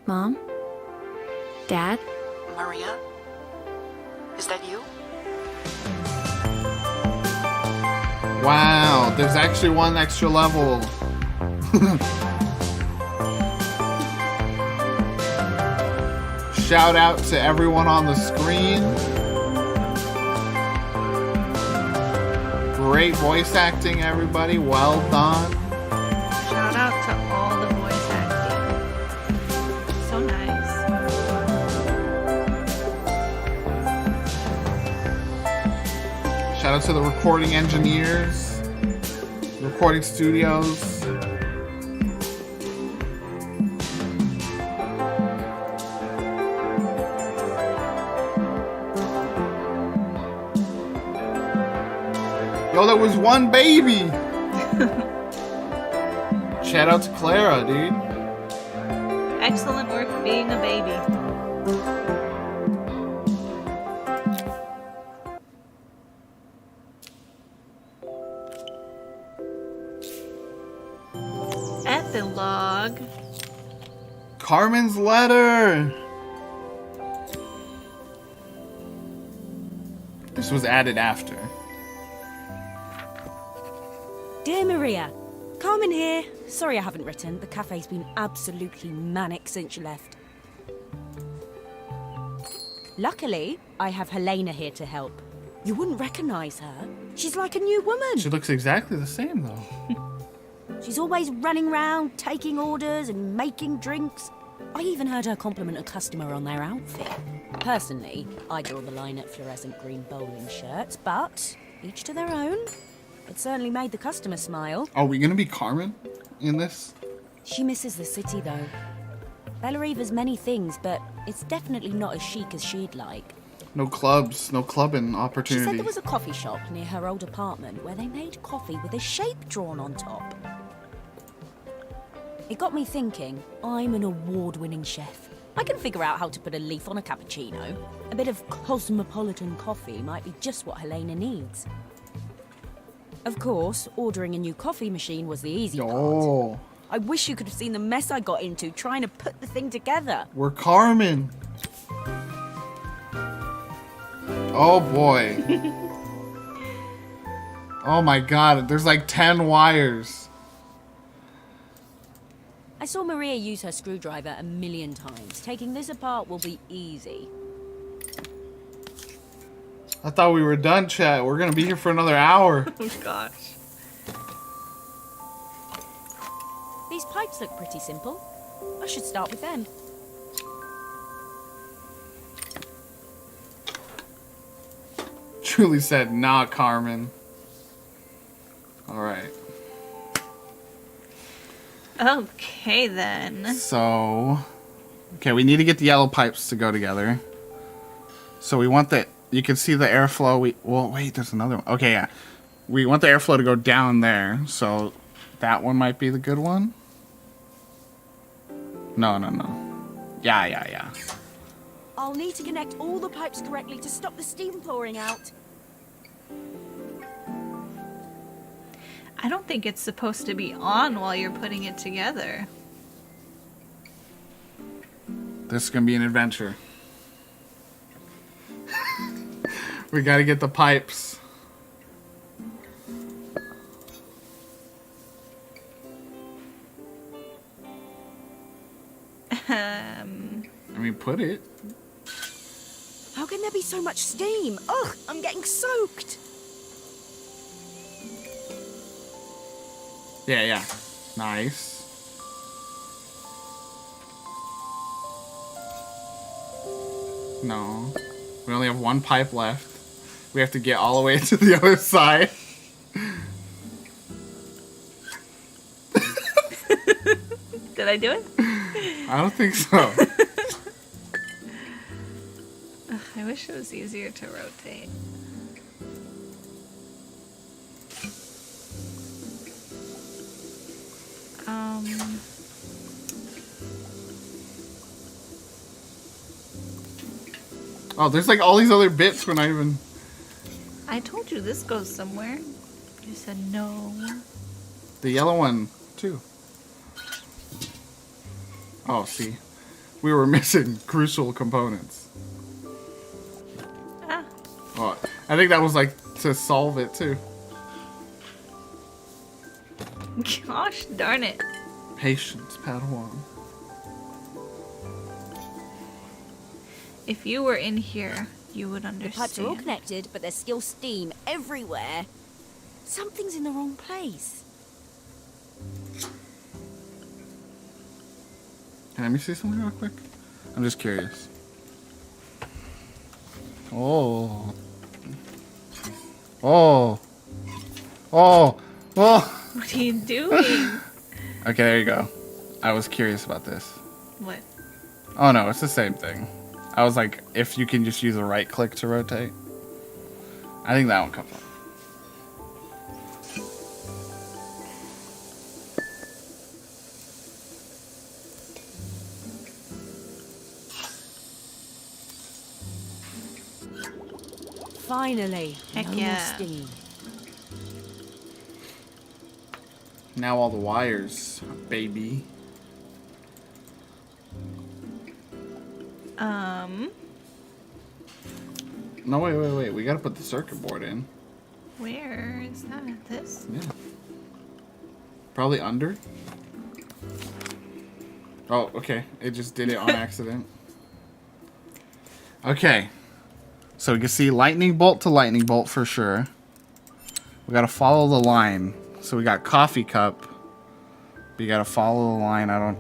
Mom? Dad? Maria? Is that you? Wow, there's actually one extra level. Shout out to everyone on the screen. Great voice acting, everybody. Well done. Shout out to all the voice acting. So nice. Shout out to the recording engineers, recording studios. Yo, there was one baby. Shout out to Clara, dude. Excellent work being a baby. Epilogue. Carmen's letter. This was added after. Dear Maria, Carmen here. Sorry I haven't written. The cafe's been absolutely manic since you left. Luckily, I have Helena here to help. You wouldn't recognise her. She's like a new woman. She looks exactly the same, though. She's always running around, taking orders and making drinks. I even heard her compliment a customer on their outfit. Personally, I draw the line at fluorescent green bowling shirts, but each to their own. It certainly made the customer smile. Are we gonna be Carmen in this? She misses the city, though. Bellariva's many things, but it's definitely not as chic as she'd like. No clubs, no clubbing She opportunity. said there was a coffee shop near her old apartment where they made coffee with a shape drawn on top. It got me thinking, I'm an award-winning chef. I can figure out how to put a leaf on a cappuccino. A bit of cosmopolitan coffee might be just what Helena needs. Of course, ordering a new coffee machine was the easy part. I wish you could have seen the mess I got into trying to put the thing together. We're Carmen. Oh boy. Oh my god, there's like 10 wires. I saw Maria use her screwdriver a million times. Taking this apart will be easy. I thought we were done, chat. We're gonna be here for another hour. Oh gosh. These pipes look pretty simple. I should start with them. Truly said, nah, Carmen. Alright. Okay then. So, okay, we need to get the yellow pipes to go together. So we want the, you can see the airflow. Well, wait, there's another one. Okay, yeah. We want the airflow to go down there. So that one might be the good one. No. Yeah. I'll need to connect all the pipes correctly to stop the steam pouring out. I don't think it's supposed to be on while you're putting it together. This is gonna be an adventure. We gotta get the pipes. I mean, put it. How can there be so much steam? Ugh, I'm getting soaked. Yeah. Nice. No. We only have one pipe left. We have to get all the way to the other side. Did I do it? I don't think so. Ugh, I wish it was easier to rotate. Oh, there's like all these other bits we're not even... I told you this goes somewhere. You said no. The yellow one, too. Oh, see. We were missing crucial components. Ah. Oh, I think that was like to solve it, too. Gosh darn it. Patience, Padawan. If you were in here, you would The understand. pipes are all connected, but there's still steam everywhere. Something's in the wrong place. Can let me see something real quick? I'm just curious. Oh. Oh. Oh. Oh. What are you doing? Okay, there you go. I was curious about this. What? Oh no, it's the same thing. I was like, if you can just use a right click to rotate. I think that one comes up. Finally. Heck no yeah. more steam. Now all the wires, baby. No, wait. We gotta put the circuit board in. Where is that? This? Yeah. Probably under. Oh, okay. It just did it on accident. Okay. So we can see lightning bolt to lightning bolt for sure. We gotta follow the line. So we got coffee cup. But you gotta follow the line. I don't...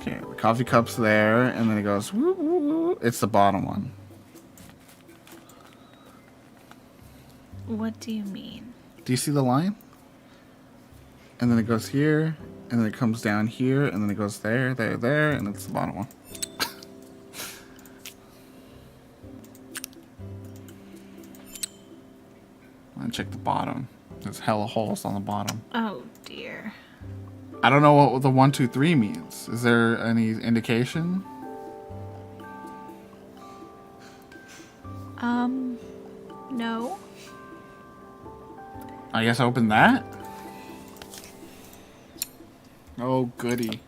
Okay, the coffee cup's there, and then it goes... Woo, woo, woo. It's the bottom one. What do you mean? Do you see the line? And then it goes here, and then it comes down here, and then it goes there, there, and it's the bottom one. And check the bottom. There's hella holes on the bottom. Oh dear. I don't know what the 1, 2, 3 means. Is there any indication? No. I guess open that. Oh goody.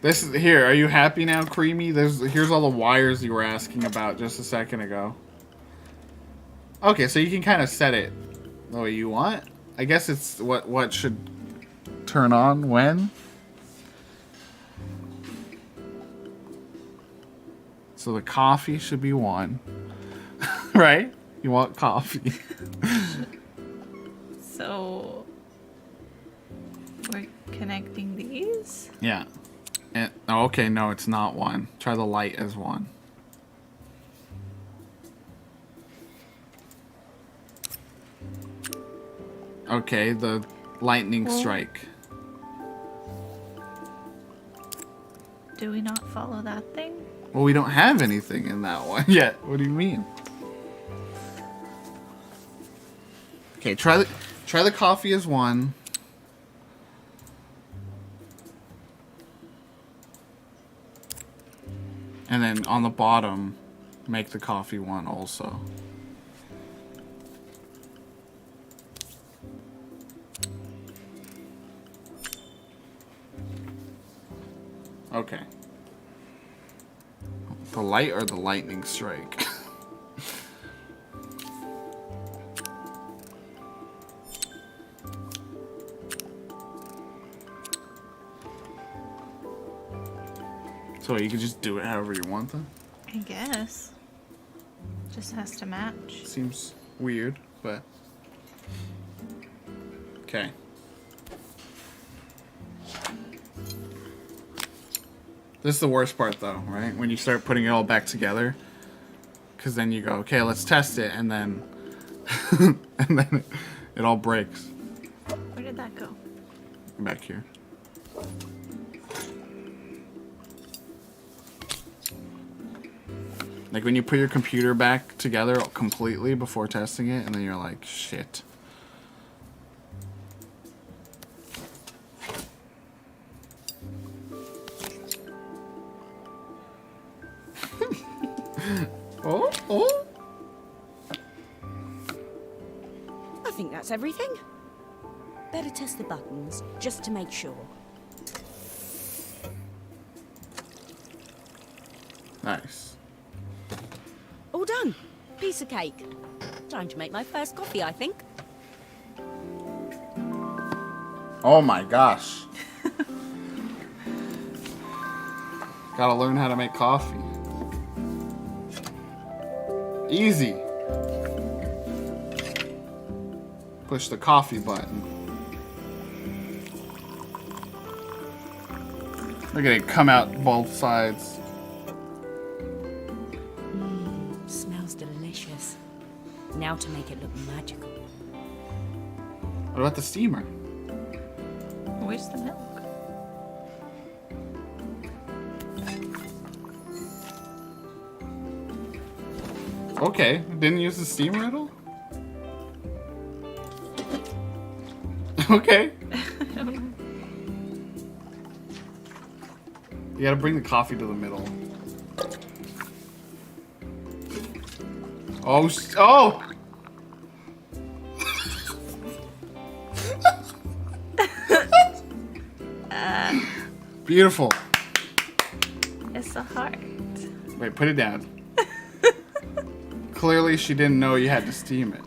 This is here. Are you happy now, Creamy? Here's all the wires you were asking about just a second ago. Okay, so you can kind of set it the way you want. I guess it's what should turn on when. So the coffee should be 1. Right? You want coffee. So we're connecting these? Yeah. And, oh, okay, no, it's not 1. Try the light as 1. Okay, the lightning strike. Do we not follow that thing? Well, we don't have anything in that one yet. What do you mean? Okay, try the coffee as 1. And then on the bottom, make the coffee 1 also. Okay. The light or the lightning strike? So you can just do it however you want then? I guess. Just has to match. Seems weird, but... Okay. This is the worst part, though, right? When you start putting it all back together. Because then you go, okay, let's test it, and then... and then it all breaks. Where did that go? Back here. Like when you put your computer back together completely before testing it, and then you're like, shit. Oh. I think that's everything. Better test the buttons, just to make sure. Nice. All done. Piece of cake. Time to make my first coffee, I think. Oh my gosh. Gotta learn how to make coffee. Easy. Push the coffee button. Look at it come out both sides. Smells delicious. Now to make it look magical. What about the steamer? Where's the milk? Okay, didn't use the steamer at all? Okay. You gotta bring the coffee to the middle. Oh, oh! Beautiful. It's a heart. Wait, put it down. Clearly she didn't know you had to steam it.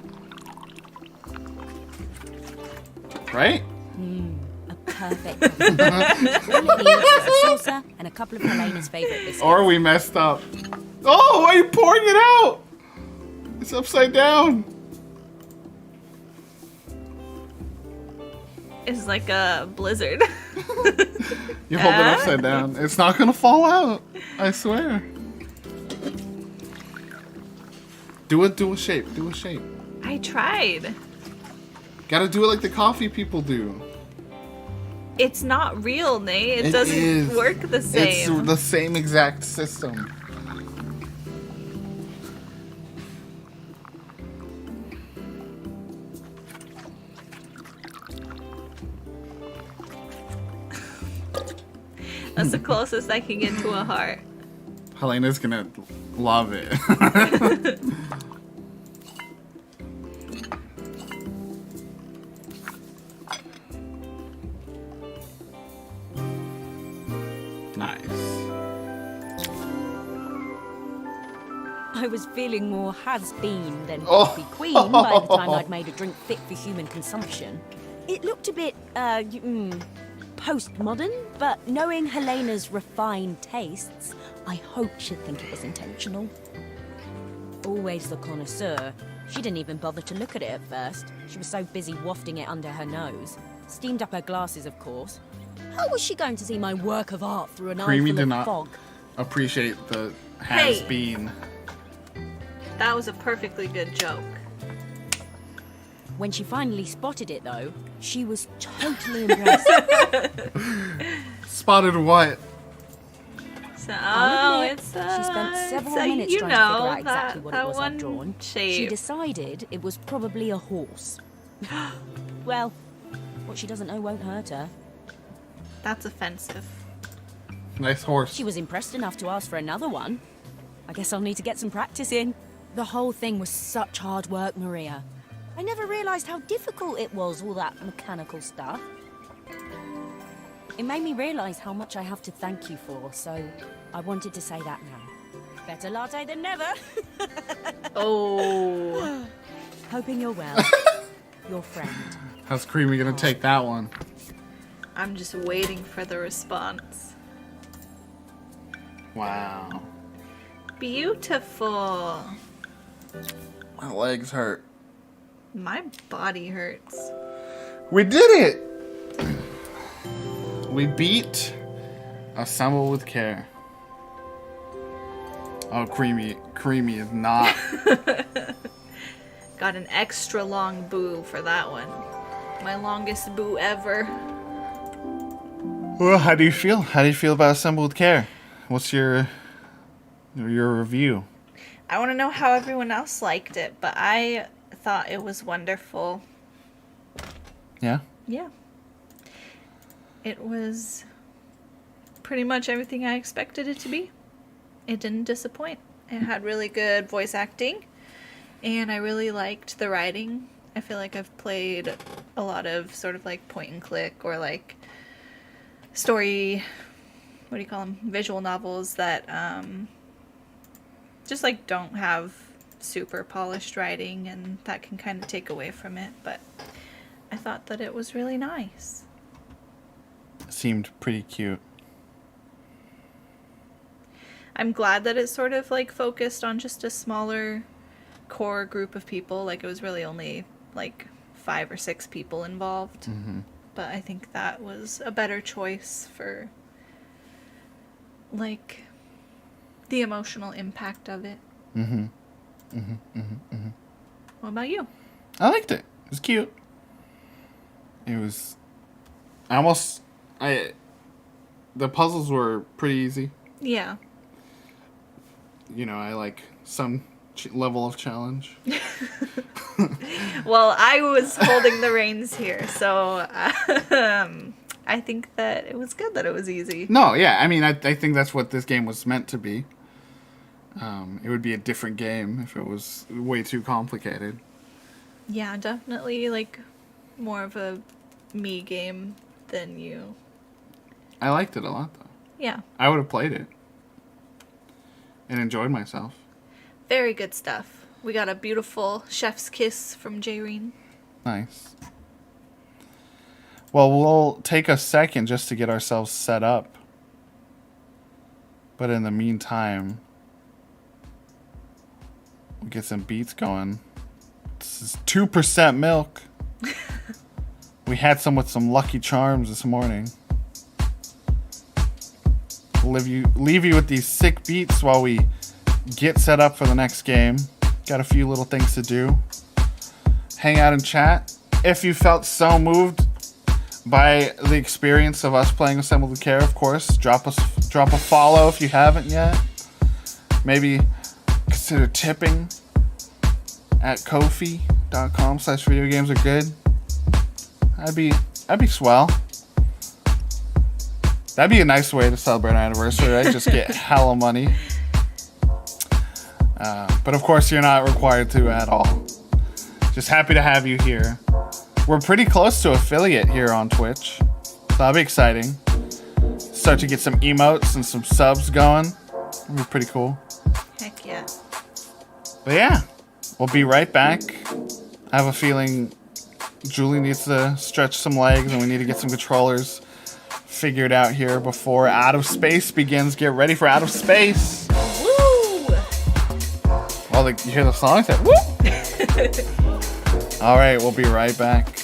Right? A perfect coffee. All it needs is a saucer and a couple of Helena's favourite biscuits. Or we messed up. Oh, why are you pouring it out? It's upside down. It's like a blizzard. You hold it upside down. It's not gonna fall out. I swear. Do a shape. Do a shape. I tried. Gotta do it like the coffee people do. It's not real, Nate. It It doesn't is. work the same. It's the same exact system. That's the closest I can get to a heart. Helena's gonna love it. Nice. I was feeling more has-been than Oh. coffee queen by the time I'd made a drink fit for human consumption. It looked a bit, postmodern, but knowing Helena's refined tastes, I hope she'd think it was intentional. Always the connoisseur, she didn't even bother to look at it at first. She was so busy wafting it under her nose. Steamed up her glasses, of course. How was she going to see my work of art through an Creamy eyeful did of not fog? appreciate the has been. That was a perfectly good joke. When she finally spotted it, though, she was totally impressed. Spotted what? So, I'll admit, it's she spent several minutes you trying to know, figure out exactly what it that was one I'd drawn. shape. She decided it was probably a horse. Well, what she doesn't know won't hurt her. That's offensive. Nice horse. She was impressed enough to ask for another one. I guess I'll need to get some practice in. The whole thing was such hard work, Maria. I never realised how difficult it was, all that mechanical stuff. It made me realise how much I have to thank you for, so I wanted to say that now. Better latte than never. Oh. Hoping you're well. Your friend. How's Creamy gonna take that one? I'm just waiting for the response. Wow. Beautiful. My legs hurt. My body hurts. We did it! We beat Assemble with care. Oh, creamy is not. Got an extra long boo for that one. My longest boo ever. Well, how do you feel? How do you feel about Assemble with Care? What's your review? I want to know how everyone else liked it, but I thought it was wonderful. Yeah? Yeah. It was pretty much everything I expected it to be. It didn't disappoint. It had really good voice acting, and I really liked the writing. I feel like I've played a lot of sort of like point and click or like story, what do you call them, visual novels that just like don't have super polished writing, and that can kind of take away from it, but I thought that it was really nice. Seemed pretty cute. I'm glad that it sort of like focused on just a smaller core group of people. Like it was really only like 5 or 6 people involved. Mm-hmm. But I think that was a better choice for like the emotional impact of it. Mm-hmm. Mm-hmm. Mm-hmm. Mm-hmm. What about you? I liked it. It was cute. It was the puzzles were pretty easy. Yeah. You know, I like some level of challenge. Well, I was holding the reins here, so I think that it was good that it was easy. No, yeah, I mean, I think that's what this game was meant to be. It would be a different game if it was way too complicated. Yeah, definitely like more of a me game than you. I liked it a lot, though. Yeah. I would have played it and enjoyed myself. Very good stuff. We got a beautiful chef's kiss from Jayreen. Nice. Well, we'll take a second just to get ourselves set up. But in the meantime, we'll get some beats going. This is 2% milk. We had some with some Lucky Charms this morning. Leave you with these sick beats while we get set up for the next game. Got a few little things to do. Hang out and chat. If you felt so moved by the experience of us playing Assemble with Care, of course, drop a follow if you haven't yet. Maybe consider tipping at Ko-fi.com/videogamesargood. That'd be swell. That'd be a nice way to celebrate our anniversary, right? Just get hella money. But of course, you're not required to at all. Just happy to have you here. We're pretty close to affiliate here on Twitch. So that'll be exciting. Start to get some emotes and some subs going. That'll be pretty cool. Heck yeah. But yeah, we'll be right back. I have a feeling Julie needs to stretch some legs and we need to get some controllers figured out here before Out of Space begins. Get ready for Out of Space. Woo! Well, you hear the song? It's like, woo! All right, we'll be right back.